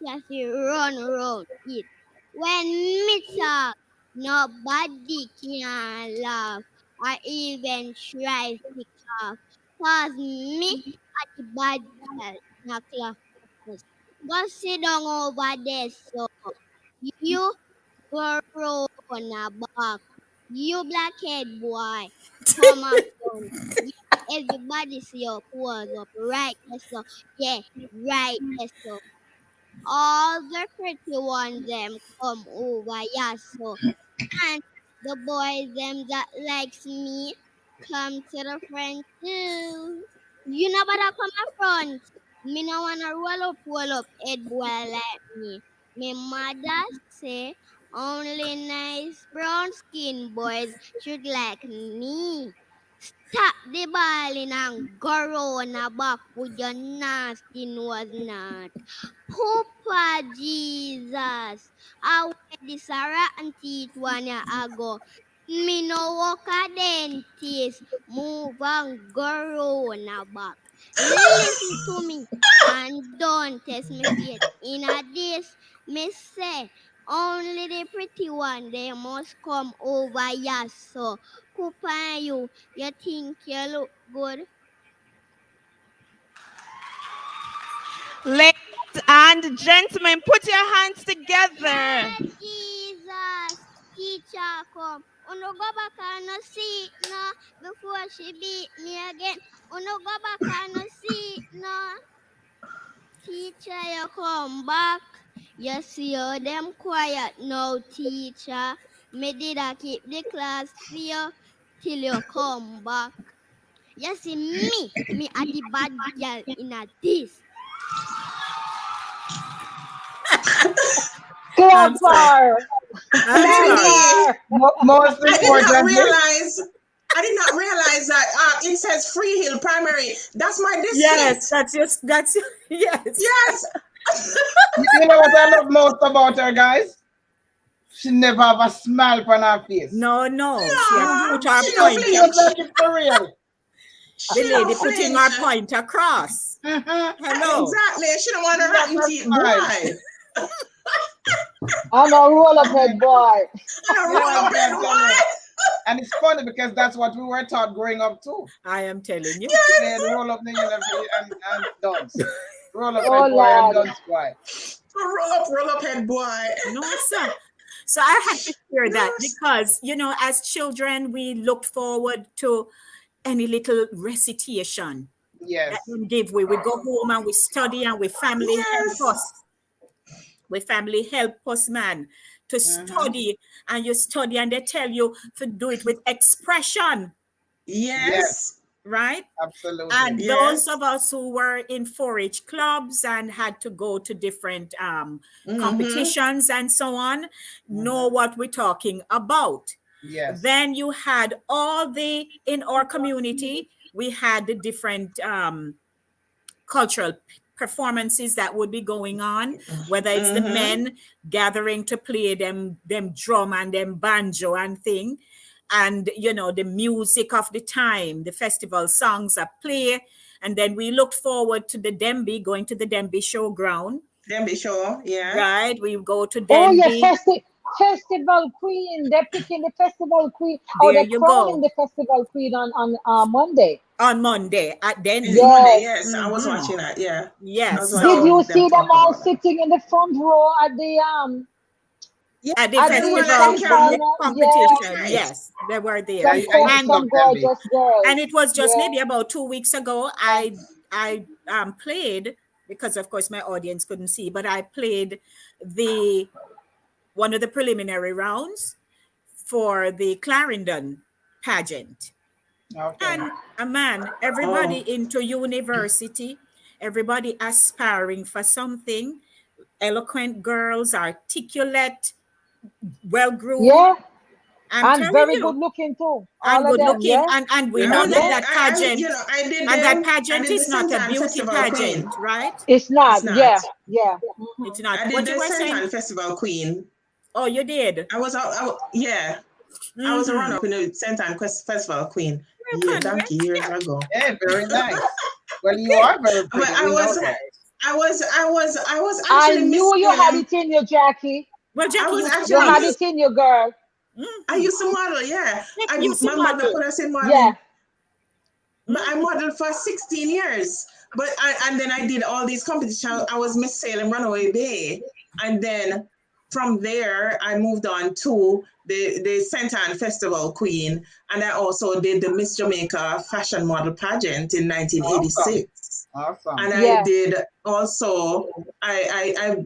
just run around it. When me talk, nobody can laugh or even try to cough. Cause me at the bad girl. na class. Go sit down over there, so you go roll on a back. You blackhead boy, come on front. Yeah, everybody see your pose up right there, so yeah, right there, so all the pretty ones them come over, yeah, so and the boys them that likes me come to the front too. You know better come up front. Me no wanna roll up head boy like me. Me mother say only nice brown skin boys should like me. Stop the balling and go round a back with your nasty nose not. Papa Jesus. I wear this a rotten teeth 1 year ago. Me no walk a dentist. Move and go round a back. Listen to me and don't test me faith. In a this, me say only the pretty one they must come over here. So, Papa, you think you look good? Ladies and gentlemen, put your hands together. Yeah, Jesus, teacher come. Uno go back and no see no before she beat me again. Uno go back and no see no. Teacher, you come back. You see how them quiet now, teacher. Me did I keep the class for you till you come back. You see me a the bad girl in a this. Clap for. Really? Most I did not importantly, realize that it says Free Hill Primary. That's my district. Yes, that's yes. Yes. you know what I love most about her, guys? She never have a smile on her face. No. She has put her she don't point. flinch. Just like it for real. The She lady don't putting flinch. her point across. Hello. Exactly. She don't want to rotten teeth boy. I'm a roll up head boy. And it's funny because that's what we were taught growing up too. I am telling you. They roll up the and dance. Roll up Oh, head boy and Lord. dance boy. Roll up head boy. No, sir. So I had to hear that because, as children, we looked forward to any little recitation Yes. that them give. We go home and we study and we family help us. We family help us, man, to study. And you study and they tell you to do it with expression. Yes. Right? Absolutely. And those of us who were in 4-H clubs and had to go to different competitions and so on know what we're talking about. Yes. Then you had in our community, we had the different cultural performances that would be going on, whether it's the men gathering to play them drum and them banjo and thing. And, the music of the time, the festival songs are play. And then we looked forward to the Demby, going to the Demby showground. Demby show, yeah. Right, we go to Demby. Oh, yeah, festival queen. They're picking the festival queen. They're crowning the festival queen on Monday. On Monday at Denby. Monday, yes. I was watching that, yeah. Yes. Did you see them all sitting in the front row at the at the festival competition? Yes, they were there. Some gorgeous girls. And it was just maybe about 2 weeks ago. I played, because of course my audience couldn't see, but I played one of the preliminary rounds for the Clarendon pageant. Okay. And everybody into university, everybody aspiring for something, eloquent girls, articulate, well-groomed. Yeah. And very good looking too. And good looking. And we know that pageant. That pageant is not a beauty pageant, right? It's not. Yeah. It's not. I did the St. Festival Queen. Oh, you did? I was a runner-up in the St. Festival Queen. Donkey years ago. Yeah, very nice. Well, you are very pretty. I was actually. I knew you had it in you, Jackie. Well, Jackie, you had it in you, girl. I used to model, yeah. My mother put us in model. Yeah. But I modeled for 16 years. And then I did all these competitions. I was Miss Salem Runaway Bay. And then from there, I moved on to the St. Anne Festival Queen. And I also did the Miss Jamaica Fashion Model Pageant in 1986. Awesome. And I did also, I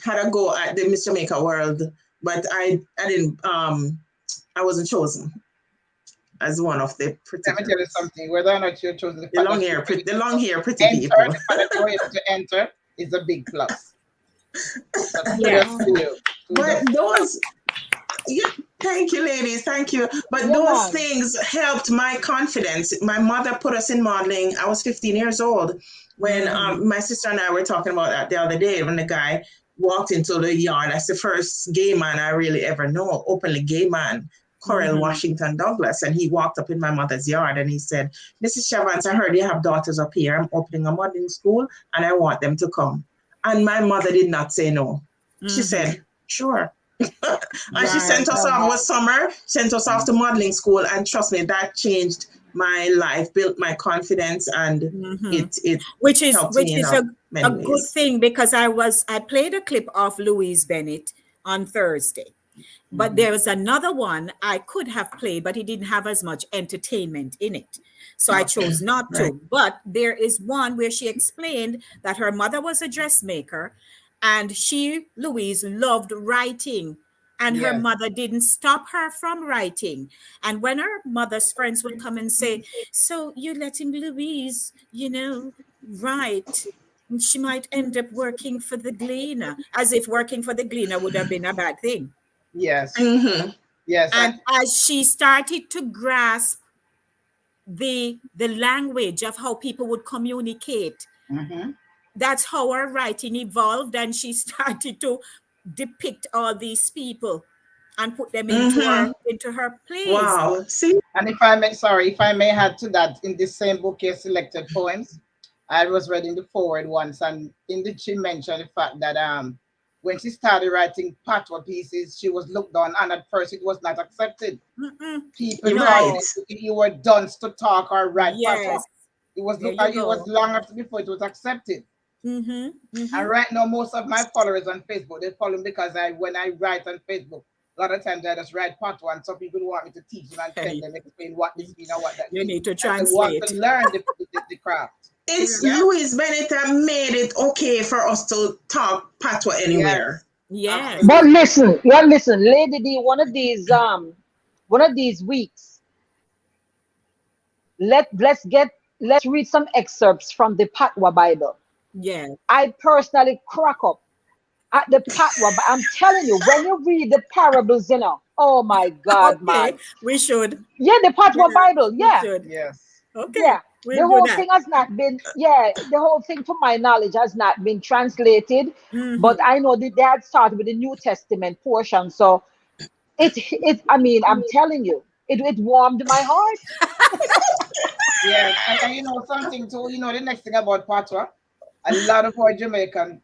had a go at the Miss Jamaica World, but I didn't, I wasn't chosen as one of the pretty Let me tell you something. Whether or not you're chosen, the long hair pretty people. To enter is a big plus. Yeah. But those, thank you, ladies, thank you. But those things helped my confidence. My mother put us in modeling. I was 15 years old when my sister and I were talking about that the other day when the guy walked into the yard. That's the first gay man I really ever know, openly gay man. Correll Washington Douglas, and he walked up in my mother's yard and he said, Mrs. Chavance, I heard you have daughters up here. I'm opening a modeling school and I want them to come. And my mother did not say no. She said, sure. And she sent us off with summer, sent us off to modeling school. And trust me, that changed my life, built my confidence, and it which is a good good thing, because I played a clip of Louise Bennett on Thursday. But there was another one I could have played, but it didn't have as much entertainment in it. So I chose not to. But there is one where she explained that her mother was a dressmaker and she, Louise, loved writing. And her mother didn't stop her from writing. And when her mother's friends would come and say, so you're letting Louise, write. She might end up working for the Gleaner, as if working for the Gleaner would have been a bad thing. Yes. Yes. And as she started to grasp the language of how people would communicate, that's how her writing evolved, and she started to depict all these people and put them into her plays. Wow. See? And if I may add to that, in this same book here, Selected Poems, I was reading the forward once, and in the she mentioned the fact that when she started writing patois pieces, she was looked on, and at first it was not accepted. People thought you were dunce to talk or write patois. It was long after before it was accepted. And right now, most of my followers on Facebook, they follow me because when I write on Facebook, a lot of times I just write patois, and some people want me to teach them and tell them, explain what this means and what that means. You need to translate. They want to learn the craft. It's Louise Bennett that made it okay for us to talk patois anywhere. Yes. But listen, Lady D, one of these weeks, let's read some excerpts from the Patois Bible. Yeah. I personally crack up at the Patois, but I'm telling you, when you read the parables, oh my God, man. We should. Yeah, the Patois Bible. Yeah. Yes. Okay. Yeah. The whole thing has not been, the whole thing, to my knowledge, has not been translated. But I know that they had started with the New Testament portion. So I'm telling you, it warmed my heart. Yeah, and you know something too, the next thing about patois, a lot of our Jamaican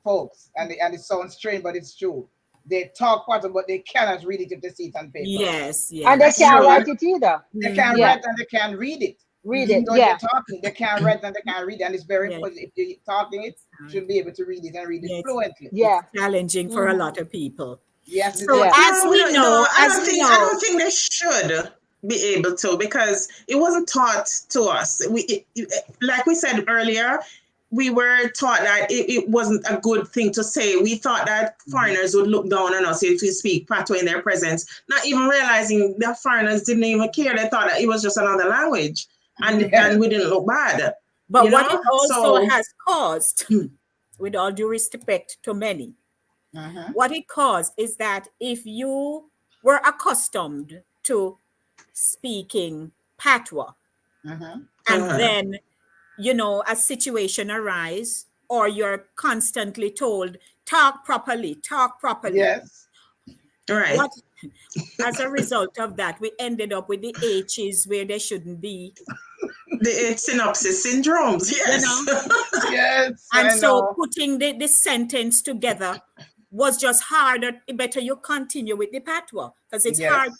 folks, and it sounds strange, but it's true. They talk patois, but they cannot read it if they see it on paper. Yes. And they can't write it either. They can't write and they can't read it. They're talking, they can't write and they can't read it, and it's very important. If you're talking it, you should be able to read it and read it fluently. Yeah, it's challenging for a lot of people. Yes. So as we know, I don't think they should be able to, because it wasn't taught to us. Like we said earlier, we were taught that it wasn't a good thing to say. We thought that foreigners would look down on us if we speak patois in their presence, not even realizing that foreigners didn't even care. They thought that it was just another language, and we didn't look bad. But what it also has caused, with all due respect to many, what it caused is that if you were accustomed to speaking patois, and then a situation arise, or you're constantly told, talk properly. Yes. Right. As a result of that, we ended up with the H's where they shouldn't be. The H synopsis syndromes, yes. Yes. And so putting the sentence together was just harder. Better you continue with the patois, because it's hard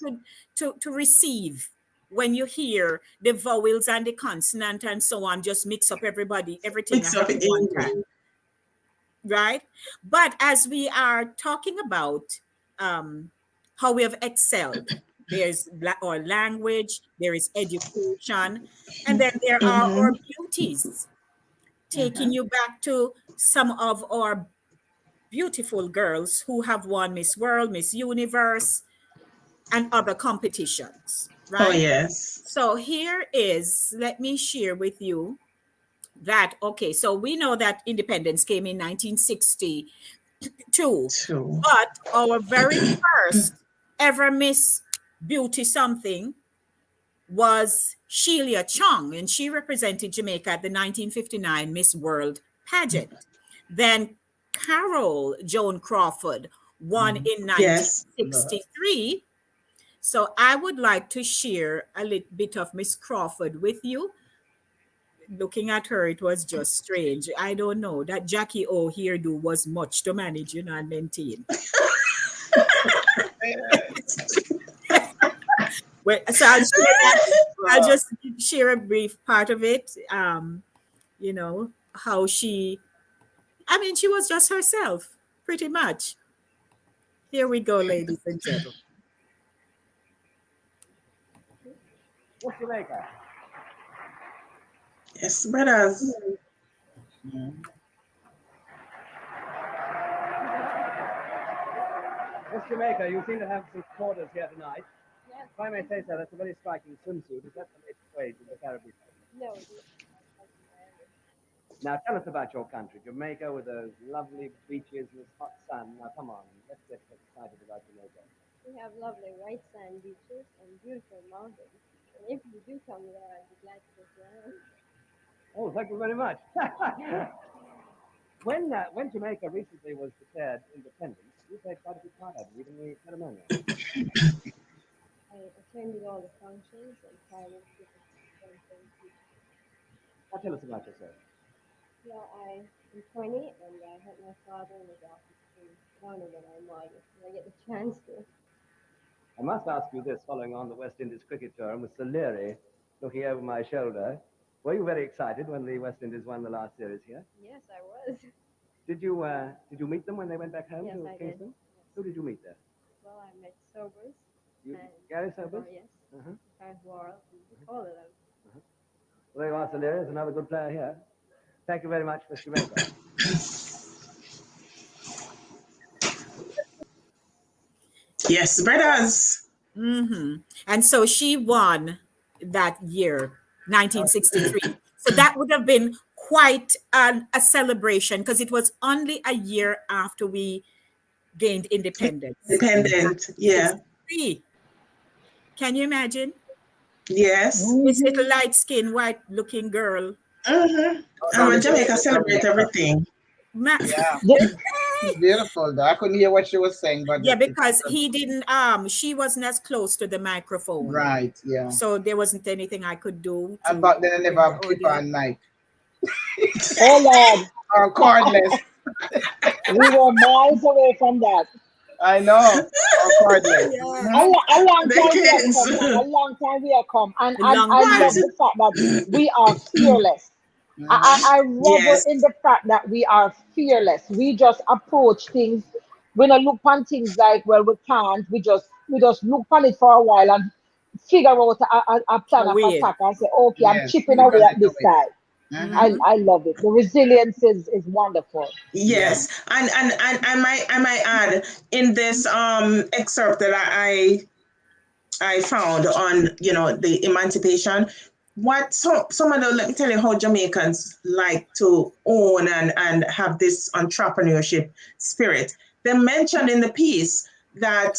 to receive. when you hear the vowels and the consonant and so on, just mix up everything Mix up at one time, right? But as we are talking about how we have excelled, there's our language, there is education, and then there are our beauties, taking you back to some of our beautiful girls who have won Miss World, Miss Universe, and other competitions, right? Oh, yes. So here is, let me share with you that, okay, so we know that independence came in 1962, but our very first ever Miss Beauty something was Sheila Chung, and she represented Jamaica at the 1959 Miss World pageant. Then Carol Joan Crawford won in 1963. So I would like to share a little bit of Miss Crawford with you. Looking at her, it was just strange. I don't know. That Jackie O hairdo was much to manage, and maintain. Well, so I'll just share a brief part of it. How she was just herself, pretty much. Here we go, ladies and gentlemen. What's Jamaica? Yes, brothers. Miss Jamaica, you seem to have some quarters here tonight. Yes. If I may say so, that's a very striking swimsuit. Is that the latest wage in the Caribbean? No. Now tell us about your country, Jamaica, with those lovely beaches and this hot sun. Now come on, let's get excited about Jamaica. We have lovely white sand beaches and beautiful mountains. And if you do come there, I'd be glad to get you around. Oh, thank you very much. When Jamaica recently was declared independent, you played quite a big part of it, even the ceremony. I attended all the functions and private functions. Now tell us about yourself. Well, I am 20 and I help my father in his office in Ghana when I'm modest, and I get the chance to. I must ask you this, following on the West Indies cricket tour, and with Sir Leary looking over my shoulder. Were you very excited when the West Indies won the last series here? Yes, I was. Did you meet them when they went back home yes, to I Kingston? Did. Who did you meet there? Well, I met Sobers. Gary Sobers? Yes. Frank Worrell, all of them. Well, there you are, Sir Leary. There's another good player here. Thank you very much, Mr. Jamaica. Yes, brothers. And so she won that year, 1963. So that would have been quite a celebration because it was only a year after we gained independence. Yeah. Can you imagine? Yes. This little light-skinned, white-looking girl. And when Jamaica celebrate everything. Yeah. Beautiful though. I couldn't hear what she was saying, but yeah, because he didn't she wasn't as close to the microphone. Right, yeah. So there wasn't anything I could do. And back then I never have clip on mic. Oh Lord. Or cordless. We were miles away from that. I know. Or cordless. A long time we have come. And I love the fact that we are fearless. I revel in the fact that we are fearless. We just approach things. We don't look on things like, well, we can't. We just look on it for a while and figure out a plan of attack and say, okay, I'm chipping away at this side. I love it. The resilience is wonderful. Yes, and I might add in this excerpt that I found on the Emancipation. What some of the, let me tell you how Jamaicans like to own and have this entrepreneurship spirit. They mentioned in the piece that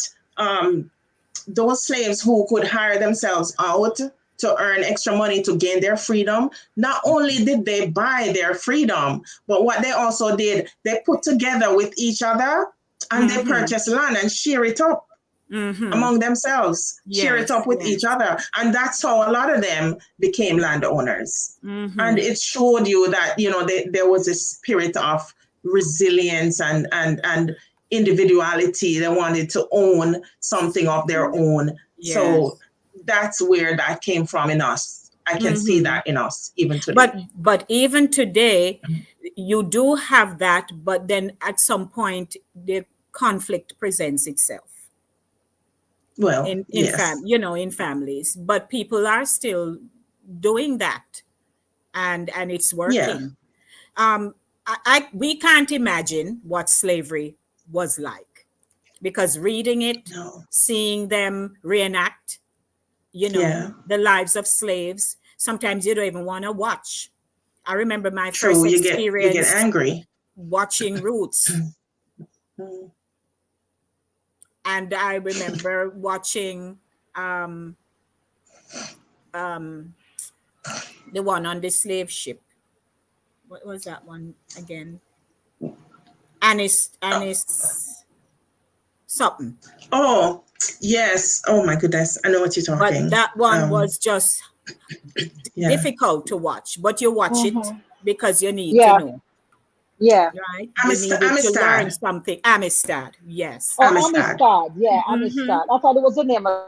those slaves who could hire themselves out to earn extra money to gain their freedom, not only did they buy their freedom, but what they also did, they put together with each other and they purchased land and share it up. Among themselves, share it up with each other. And that's how a lot of them became landowners. And it showed you that, there was a spirit of resilience and individuality. They wanted to own something of their own. So that's where that came from in us. I can see that in us even today. But even today, you do have that, but then at some point the conflict presents itself. Well, in yes. in families, but people are still doing that, and it's working. We can't imagine what slavery was like, because reading it, seeing them reenact, the lives of slaves, sometimes you don't even want to watch. I remember my first experience, you get angry watching Roots. And I remember watching the one on the slave ship. What was that one again? Anis something. Oh, yes. Oh my goodness. I know what you're talking. But that one was just difficult to watch. But you watch it because you need to know. Yeah. Right? You need to learn something. Amistad. Yes. Oh, Amistad. Yeah, Amistad. I thought it was the name of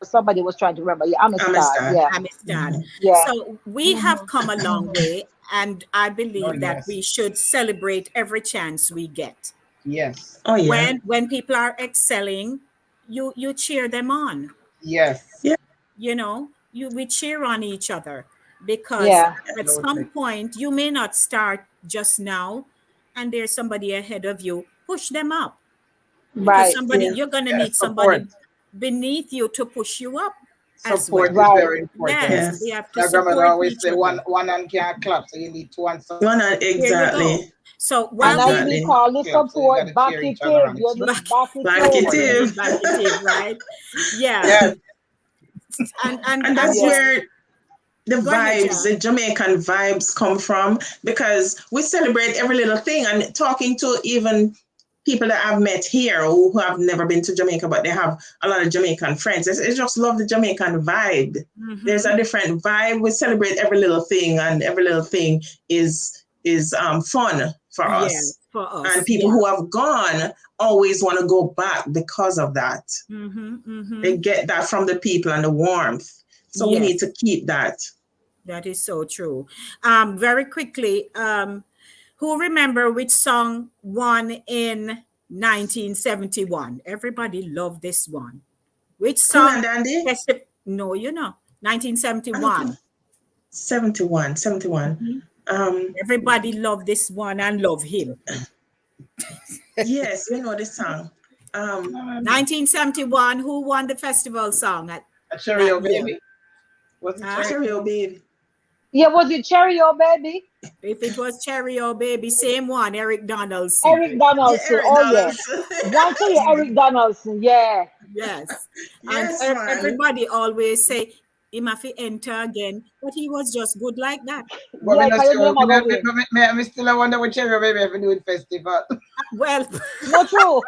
somebody was trying to remember. Yeah, Amistad. Yeah. Amistad. Yeah. So we have come a long way, and I believe that we should celebrate every chance we get. Yes. Oh yeah. When people are excelling, you cheer them on. Yes. Yeah. We cheer on each other, because at some point you may not start just now, and there's somebody ahead of you. Push them up. Because you're gonna need somebody beneath you to push you up. Support is very important. Yes, we have to My grandmother support always each say other. one hand can't clap, so you need two hands. One hand, exactly. So and as we call it, support, backative. You need backative, right? Yeah. And that's where the vibes, the Jamaican vibes come from, because we celebrate every little thing. And talking to even people that I've met here who have never been to Jamaica, but they have a lot of Jamaican friends, they just love the Jamaican vibe. There's a different vibe. We celebrate every little thing, and every little thing is fun for us. Yeah, for us. And people who have gone always want to go back because of that. They get that from the people and the warmth. So we need to keep that. That is so true. Very quickly, who remember which song won in 1971? Everybody loved this one. Which song? No, 1971. 71. Everybody loved this one and love him. Yes, we know this song. 1971, who won the festival song? Cherry O Baby. Was it Cherry O Baby? Yeah, was it Cherry O Baby? If it was Cherry O Baby, same one, Eric Donaldson. Eric Donaldson, yes. One to you, Eric Donaldson, yeah. Yes. And everybody always say, he must enter again, but he was just good like that. But I still wonder what Cherry O Baby ever do in festival. Well, not true.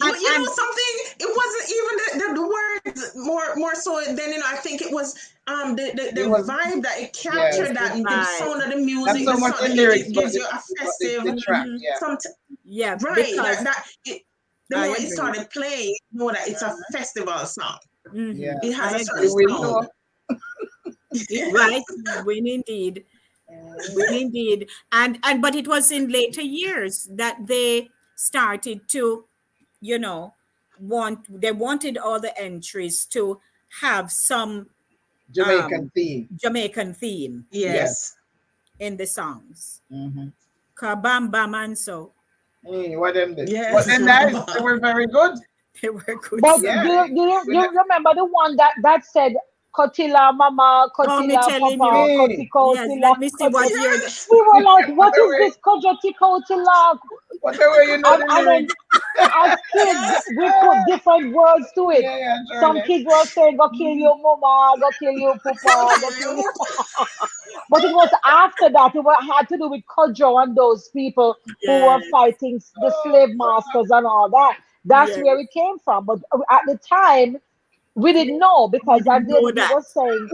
You know something? It wasn't even the words more so than I think it was the vibe that it captured, that the sound of the music. Not so much the lyrics, it gives you a festive the track. Right. The moment it started playing, you know that it's a festival song. It has a certain sound. Right, when indeed. And but it was in later years that they started to, they wanted all the entries to have some Jamaican theme. Yes. In the songs. Kabam bam and so. What them did? Yes. What them nice? They were very good. They were good. But do you remember the one that said Kotila Mama, Kotila Papa, Kotila? Let me see what you're. We were like, what is this Kotila? Whatever you know. And then as kids, we put different words to it. Some kids were saying, go kill your mama, go kill your papa, go kill your... But it was after that, it had to do with Kojo and those people who were fighting the slave masters and all that. That's where it came from. But at the time, we didn't know, because as they was saying,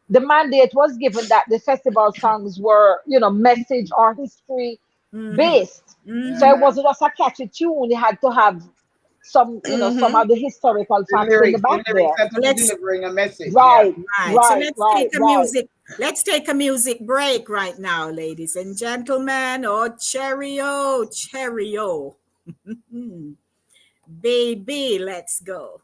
the mandate was given that the festival songs were, message or history based. So it wasn't just a catchy tune. It had to have some some of the historical facts in the back there. Let's delivering a message. Right. So let's take a music break right now, ladies and gentlemen. Oh, cheerio. Baby, let's go.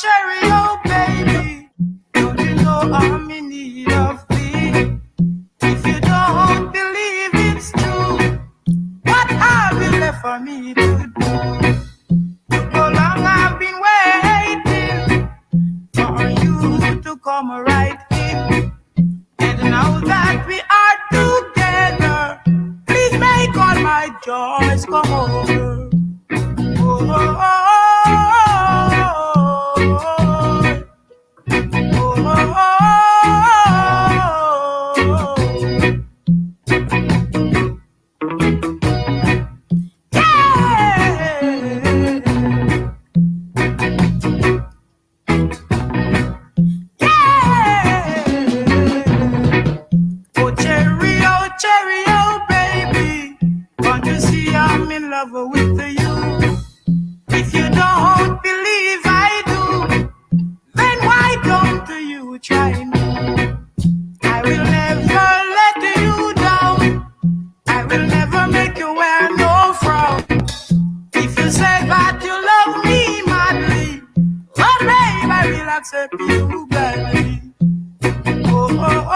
Cheerio, baby. Don't you know I'm in need of thee? If you don't believe it's true, what have you left for me to do? So long I've been waiting for you to come right in. And now that we are together, please make all my joys come over. Oh, oh, oh. Cheerio, baby. Can't you see I'm in love with you? If you don't believe I do, then why don't you try me? I will never let you down. I will never make you wear no frown. If you say that you love me madly, well, babe, I will accept you gladly. Oh, oh, oh.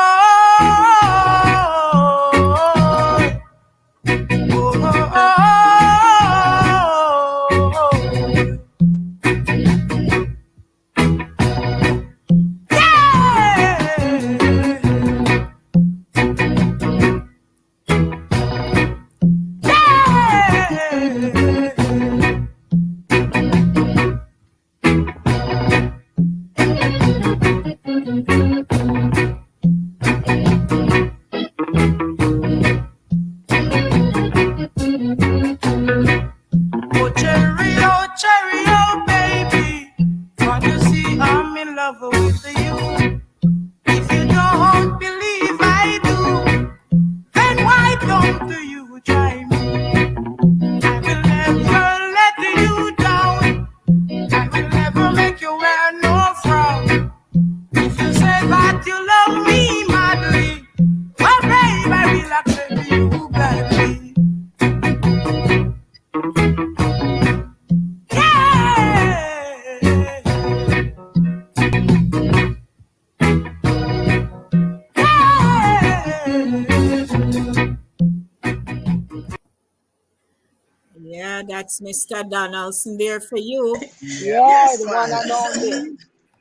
Cheerio, baby. Can't you see I'm in love with you? If you don't believe I do, then why don't you try me? I will never let you down. I will never make you wear no frown. If you say that you love me madly, well, babe, I will accept you gladly. Yeah, that's Mr. Donaldson there for you. Yeah, the one and only.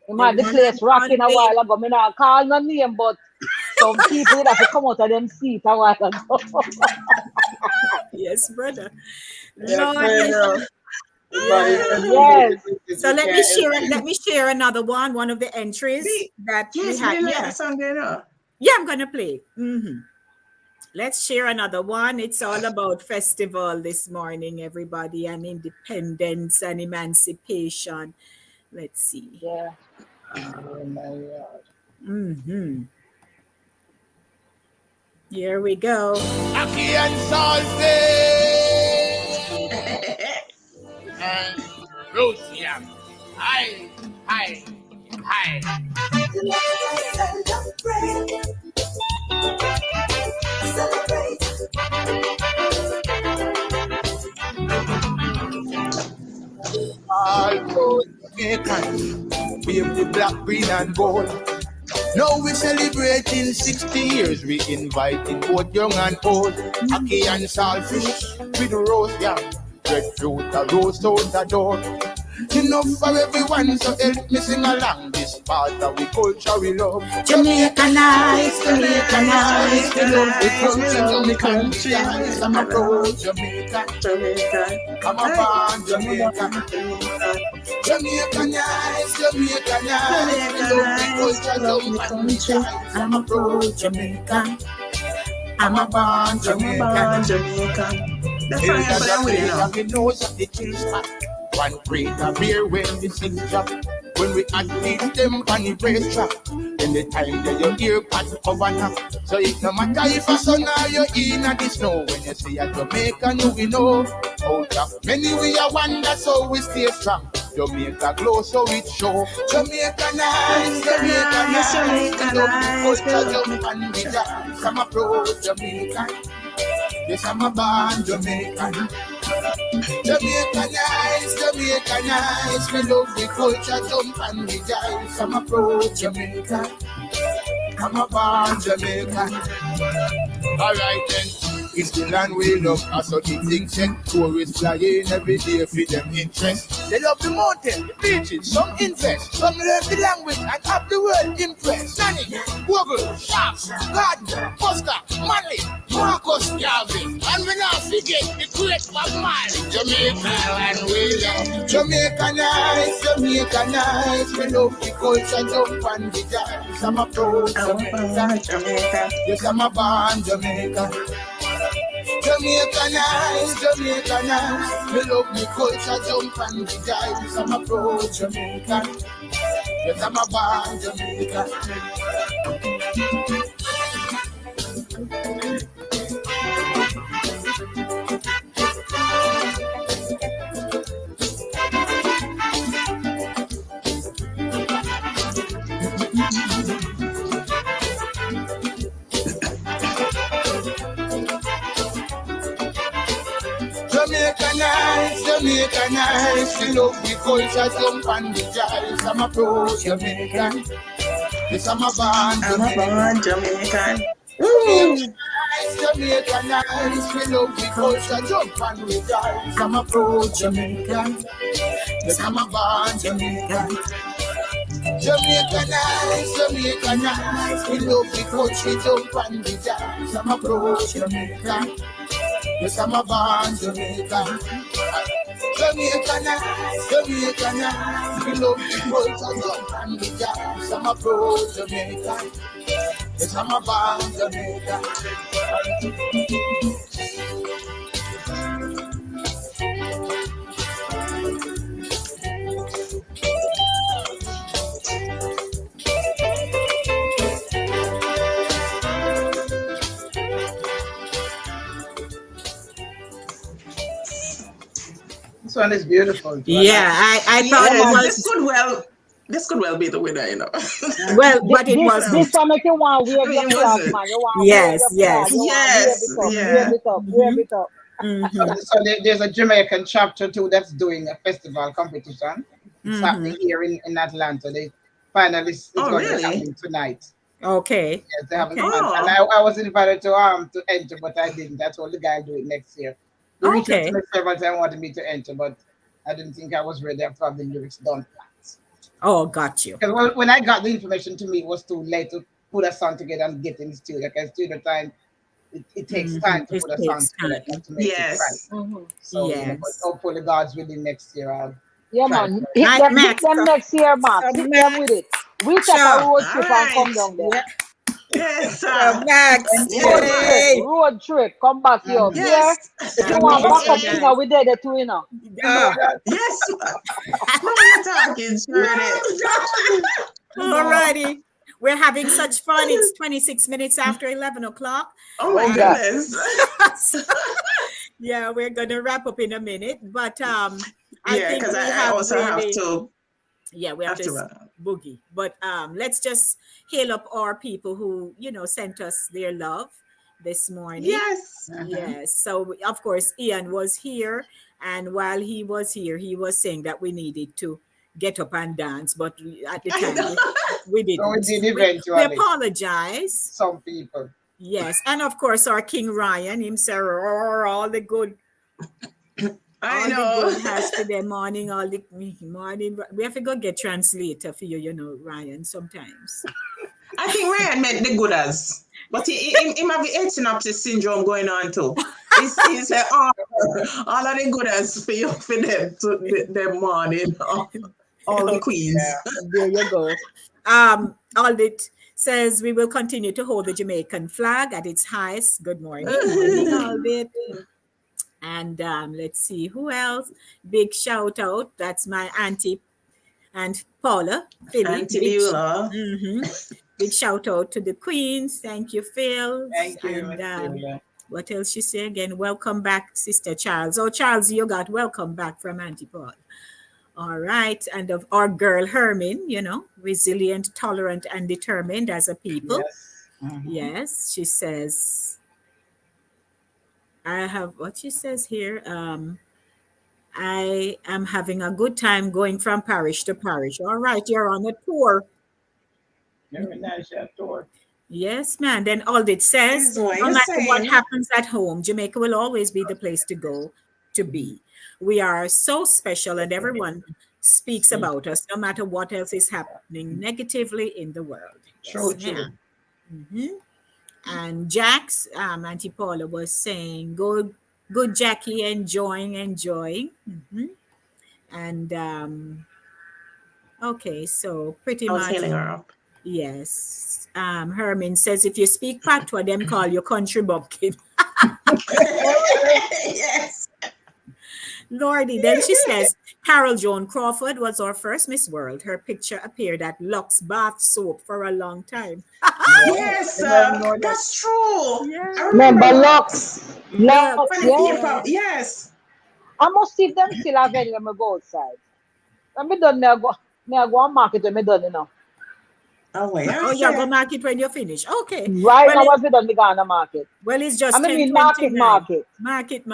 He had the place rocking a while ago. I not call no name, but some people would have to come out of them seats a while ago. Yes, brother. Yes. Yes. So let me share another one. One of the entries that we had. Yeah, I'm gonna play. Let's share another one. It's all about festival this morning, everybody, and independence and emancipation. Let's see. Yeah. Here we go. Aki and salty. And Rusian. Hi. All those Jamaicans, wave the black, green, and gold. Now we celebrating 60 years. We inviting both young and old. Aki and saltfish with roast yam, breadfruit, a roast out the door. Enough for everyone, so help me sing along. This part of the culture we love. Jamaica nice, Jamaica nice. We love the culture of the country. I'm a proud Jamaican. I'm a born Jamaican. Jamaica nice, Jamaica nice. We love the culture of the country. I'm a proud Jamaican. I'm a born Jamaican. That's why I play with you now. We know that the things spot. One crate a beer when the six drop. When we active them on the race track. Then the time that your ear pad cover now. So it no matter if a sun or you in at the snow. When you see a Jamaican, you we know. Out of many we are one, that's how we stay strong. Jamaica glow so it show. Jamaica nice, Jamaica nice. Jamaica nice. Jump and we dance. I'm a pro Jamaican. Yes, I'm a born Jamaican. Jamaica nice, Jamaica nice. We love the culture, jump and we dance. I'm a pro Jamaican. I'm a born Jamaican. Alright then. It's the land we love, I saw the things check. Tourists flying every day for them interest. They love the mountain, the beaches, some invest. Some learn the language and have the world impressed. Nanny, Google, Sharps, Gardner, Oscar, Manley, Marcus Garvey. And we not forget the great Bob Marley. Jamaica and we love. Jamaica nice, Jamaica nice. We love the culture, jump and the dance. I'm a pro Jamaica. Yes, I'm a born Jamaica. Jamaica nice, Jamaica nice. We love the culture, jump and the dance. I'm a pro Jamaican. Yes, I'm a born Jamaican. Jamaica nice, Jamaica nice. We love the culture, jump and the dance. I'm a pro Jamaican. Yes, I'm a born Jamaican. Jamaica nice, Jamaica nice. We love the culture, jump and the dance. I'm a pro Jamaican. Yes, I'm a born Jamaican. Jamaica nice, Jamaica nice. We love the culture, jump and the dance. I'm a pro Jamaican. Yes, I'm a born Jamaican. Jamaica nice, Jamaica nice. We love the culture, jump and the dance. I'm a pro Jamaican. Yes, I'm a born Jamaican. This one is beautiful. Yeah, I thought it was. This could well be the winner, you know. Well, but it was. This one make you want to wave your flag, man. You want yes, to wave yes, wave it up. So there's a Jamaican chapter too that's doing a festival competition. It's happening here in Atlanta. They finally it's going to be happening tonight. Okay. Yes, they have and I was invited to enter, but I didn't. I told the guy I'll do it next year. They reached out to me several times, wanted me to enter, but I didn't think I was ready after having the lyrics done. Oh, got you. Because when I got the information, to me it was too late to put a song together and get in the studio. Because studio time, it takes time to put a song together to make it right. So you know, but hopefully God's willing next year I'll man. Hit them next year, Max. Hit them with it. We take a road trip and come down there. Yes, Max. Road trip. Come back here. Yes. If you want back up, you know, we did it too, you know. Yes. No, you're talking, Shirley. All righty. We're having such fun. It's 26 minutes after 11 o'clock. Oh, my goodness. Yeah, we're going to wrap up in a minute. But I think because I have also have to. Yeah, we have to boogie. But let's just hail up our people who, sent us their love this morning. Yes. Yes. So, of course, Ian was here. And while he was here, he was saying that we needed to get up and dance. But at the time, we didn't. So we did eventually. We apologize. Some people. Yes. And, of course, our King Ryan himself, all the good. I know. The good has for the morning, all the morning. We have to go get translator for you, Ryan, sometimes. I think Ryan meant the good as. But he might be 18 up to syndrome going on too. He said, all of the good as for you, for them, to the morning. All the queens. Yeah. There you go. Aldit says we will continue to hold the Jamaican flag at its highest. Good morning. Aldit. And let's see who else. Big shout out. That's my auntie and Paula. Philly. Auntie Beulah. Big shout out to the Queens. Thank you, Phil. Thank you. And what else she say again? Welcome back, Sister Charles. Oh, Charles, you got welcome back from Auntie Paul. All right. And of our girl Hermin, you know, resilient, tolerant, and determined as a people. Yes. Yes, she says, I have what she says here. I am having a good time going from parish to parish. All right, you're on a tour. Very nice tour. Yes, man. Then all it says, no matter what happens at home, Jamaica will always be the place to go to be. We are so special, and everyone speaks about us, no matter what else is happening negatively in the world. True, Yes, true. And Jax, Auntie Paula was saying, good Jackie, enjoying. And okay, so pretty I was much. hailing her up. Yes. Hermin says, if you speak patois, them call you country bumpkin. Yes. Lordy. Then she says, Carol Joan Crawford was our first Miss World. Her picture appeared at Lux Bath Soap for a long time. Yes, that's true. Yeah. I Remember Lux? Lux, yes. I must see if them still have any when I go outside. When me done, I go on market when me done, you know. Oh, yeah. Oh, you go market when you finish. Okay. Right now, what we done, we go on the market. Well, it's just I mean, market. Okay. Market.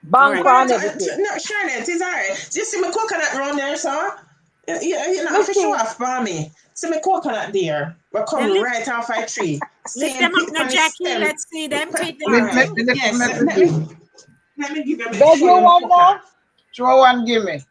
Bank and everything. No, Charlotte, it's all right. Just see my coconut around there, so you know, for show off for me. See my coconut there. We come right off our tree. Lift them up now, Jackie. Let's see them. Take them out. Yes, let me give them a Beg you one more? Throw one, give me.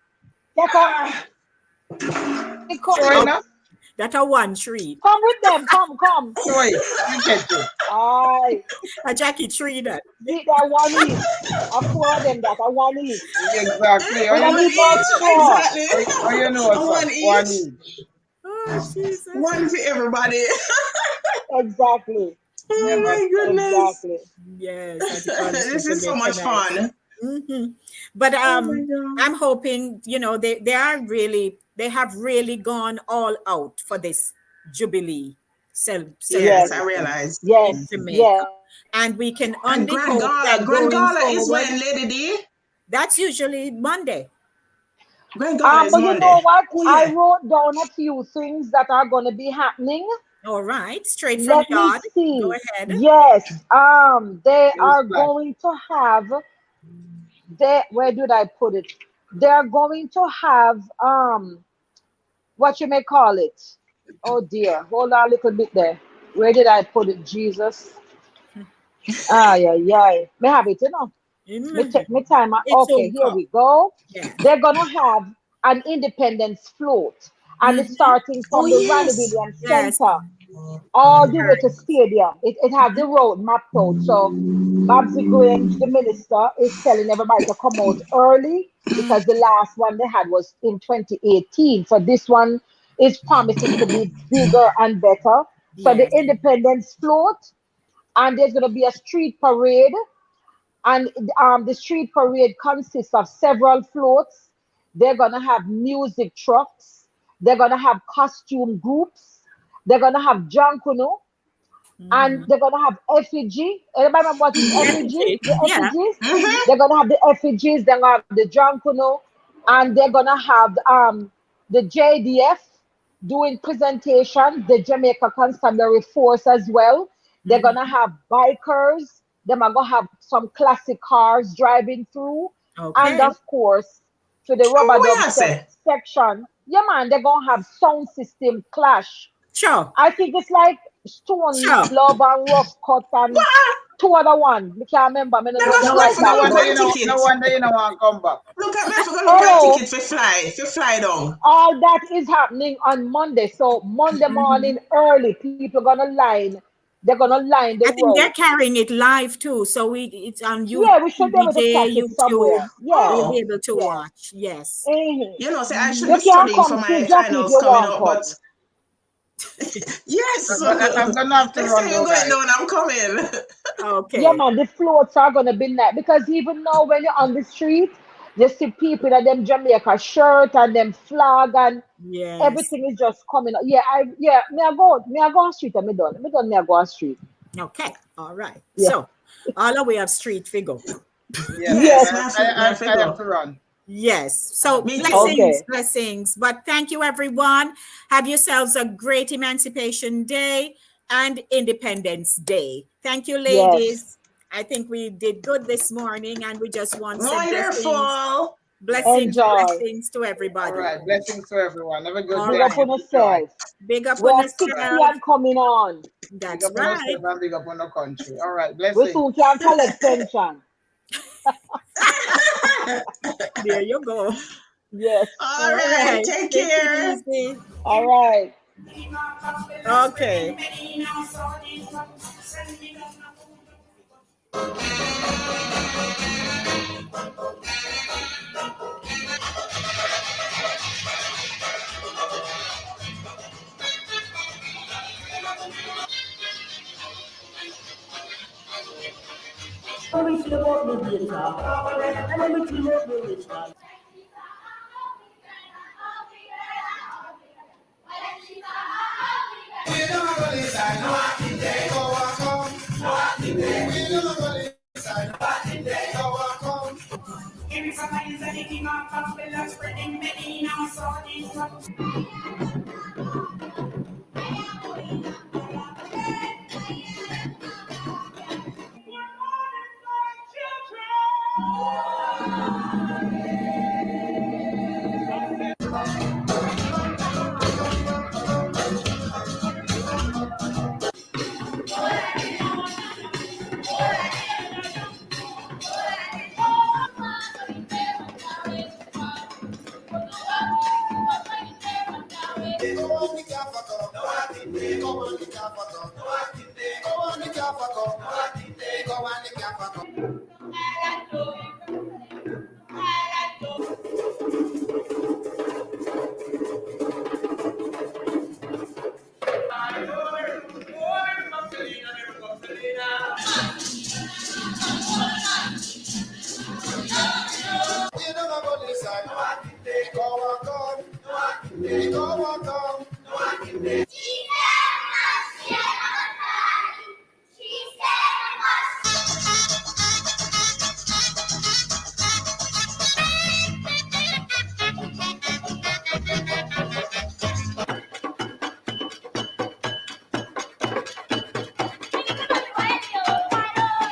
That a one tree. Come with them. Come. Sorry, you get it. Aye. A Jackie tree that. Eat that one each. I four of them that I one each. Exactly. Oh, you know one each. Oh, Jesus. One for everybody. Exactly. Oh my goodness. Exactly. Yes. This is so much fun. But I'm hoping, you know, they have really gone all out for this Jubilee Yes, I realize. Yes, Jamaica. yes. And we can And only Grand hope that Gala going is forward, when, Lady D? That's usually Monday. Grand Gala is But Monday. you know what? Oh, yeah. I wrote down a few things that are going to be happening. All right, straight from Let God. me see. Go ahead. Yes. They are going to have. Where did I put it? They are going to have what you may call it. Oh dear, hold on a little bit there. Where did I put it? Jesus. Yeah. May have it, you know. Me check my time. Okay, here we go. Yeah. They're gonna have an independence float, and it's starting from the Randy Williams Center all the way to stadium. It has the road mapped out. So Babsy Grange, the minister, is telling everybody to come out early because the last one they had was in 2018. So this one is promising to be bigger and better. So the independence float, and there's gonna be a street parade. And the street parade consists of several floats. They're going to have music trucks. They're going to have costume groups. They're going to have Jankuno. And they're going to have effigy. Everybody remember what is effigy? The effigies? They're going to have the effigies. They're going to have the Jankuno. And they're going to have the JDF doing presentations, the Jamaica Constabulary Force as well. They're going to have bikers. Them are gonna have some classic cars driving through, and of course, to the rubber dub section, yeah, man, they're gonna have sound system clash. Sure, I think it's like Stone Love and Rough Cut and two other one. I can't remember. No wonder you don't want to come back. Look at me, I forgot to buy tickets to fly down. All that is happening on Monday, so Monday morning early, people gonna line. They're gonna line the road. I think they're carrying it live too, so it's on YouTube. Yeah, we should be able to catch it somewhere. Yeah, we'll be able to watch. Yes. You know, say I should be studying for my finals coming up, but Yes. I'm gonna have to Next run time though, you're going guys. down, I'm coming. Okay. Yeah, man, the floats are gonna be nice because even now when you're on the street, you see people in them Jamaica shirt and them flag and Yes. everything is just coming up. Yeah, me I go on street and me done. Me I go on street. Okay. All right. Yeah. So, all we have street figure. Yes, I have to run. Yes. So Me too. blessings, Okay. blessings. But thank you, everyone. Have yourselves a great Emancipation Day and Independence Day. Thank you, ladies. Yes. I think we did good this morning, and we just want to say blessings, Wonderful. blessings, Enjoy. blessings to everybody. All right. Blessings to everyone. Have a good All day. Big up right. on yourself. Big up We on are 60 yourself. and coming on. Big That's up on right. yourself and big up on the country. All right. We Blessings. soon can collect pension. There you go. Yes. All right. Take care. it easy. All right. Okay.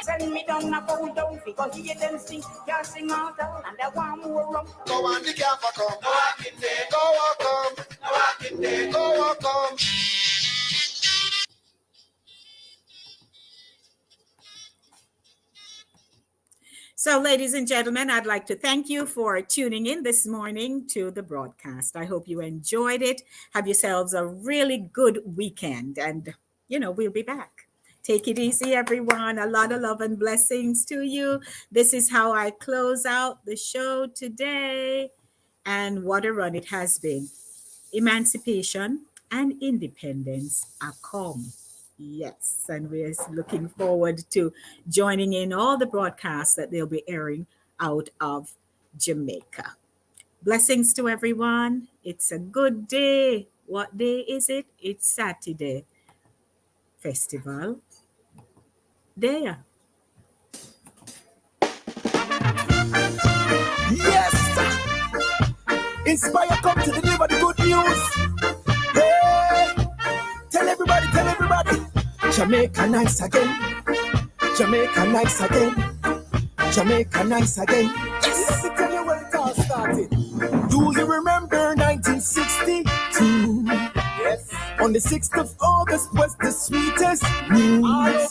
Send me down a bow down figure hear them sing, can't sing all down and I want more rum. Go on the camper come, go walk in there, go walk come, go walk in there, go walk come. So, ladies and gentlemen, I'd like to thank you for tuning in this morning to the broadcast. I hope you enjoyed it. Have yourselves a really good weekend, and we'll be back. Take it easy, everyone. A lot of love and blessings to you. This is how I close out the show today. And what a run it has been. Emancipation and independence are come. Yes, and we're looking forward to joining in all the broadcasts that they'll be airing out of Jamaica. Blessings to everyone. It's a good day. What day is it? It's Satideh Festival Day. Yes! Inspire come to deliver the good news. Hey! Tell everybody, Jamaica nice again. Jamaica nice again. Jamaica nice again. Yes! Let me tell you when it all started. Do you remember 1962? Yes. On the 6th of August was the sweetest news.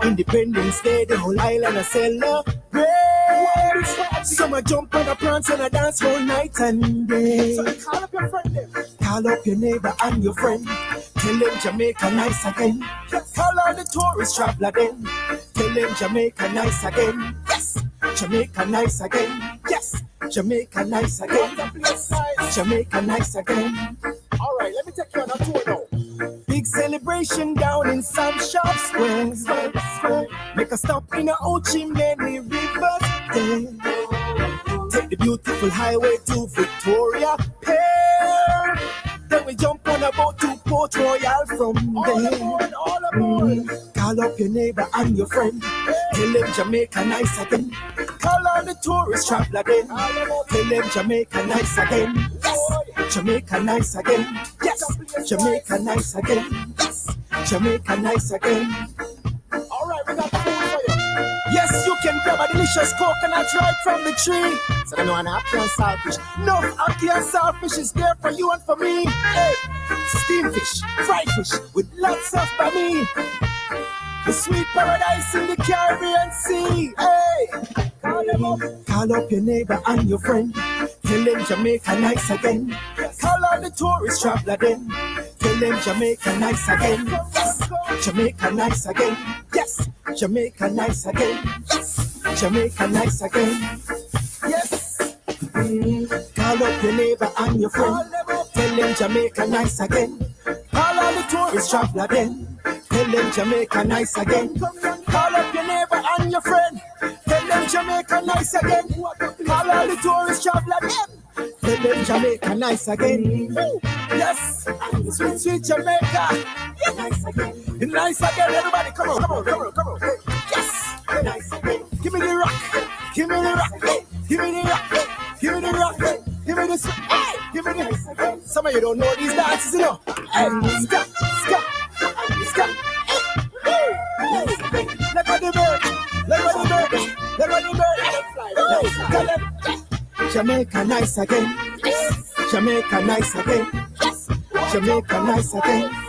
Independence Day, the whole island a celebrate. Some a jump and a prance and a dance all night and day. So call up your friend then. Call up your neighbor and your friend. Tell them Jamaica nice again. Call all the tourist traveler then. Tell them Jamaica nice again. Yes, Jamaica nice again. Yes, Jamaica nice again. Yes, Jamaica nice again. All right, let me take you on a tour now. big celebration down in some shop square. Make a stop in a Ho Chi Minh River. Take the beautiful highway to Victoria Pier. Then we jump on a boat to Port Royal from there. All aboard. Call up your neighbor and your friend. Tell them Jamaica nice again. Call on the tourist traveler then. Tell them Jamaica nice again. Yes, Jamaica nice again. Yes, Jamaica nice again. Yes, Jamaica nice again. All right, we got food for you. Yes, you can grab a delicious coconut right from the tree. So I know an ackee and saltfish. No, ackee and saltfish is there for you and for me. Hey, steamed fish, fried fish with lots of bami. The sweet paradise in the Caribbean Sea. Hey, call up your neighbor and your friend. Tell them Jamaica nice again. Call on the tourist traveler then. Tell them Jamaica nice again. Yes, Jamaica nice again. Yes, Jamaica nice again. Yes, Jamaica nice again. Yes. Call up your neighbor and your friend. Tell them Jamaica nice again. Call on the tourist traveler then. Tell them Jamaica nice again. Call up your neighbor and your friend. Tell them Jamaica nice again. Call all the tourist traveler then. Tell them Jamaica nice again. Yes, sweet, sweet Jamaica. Nice again. Nice again, everybody. Come on, come on, come on, come on. Yes, nice again. Give me the rock. Give me the rock. Give me the rock. Give me the rock. Give me the sweet. Hey, give me the nice again. Some of you don't know these dances, you know. Hey, ska, ska. Ska. Let go the bird. Let go the bird. Let go the bird. Tell them Jamaica nice again. Jamaica nice again. Jamaica nice again.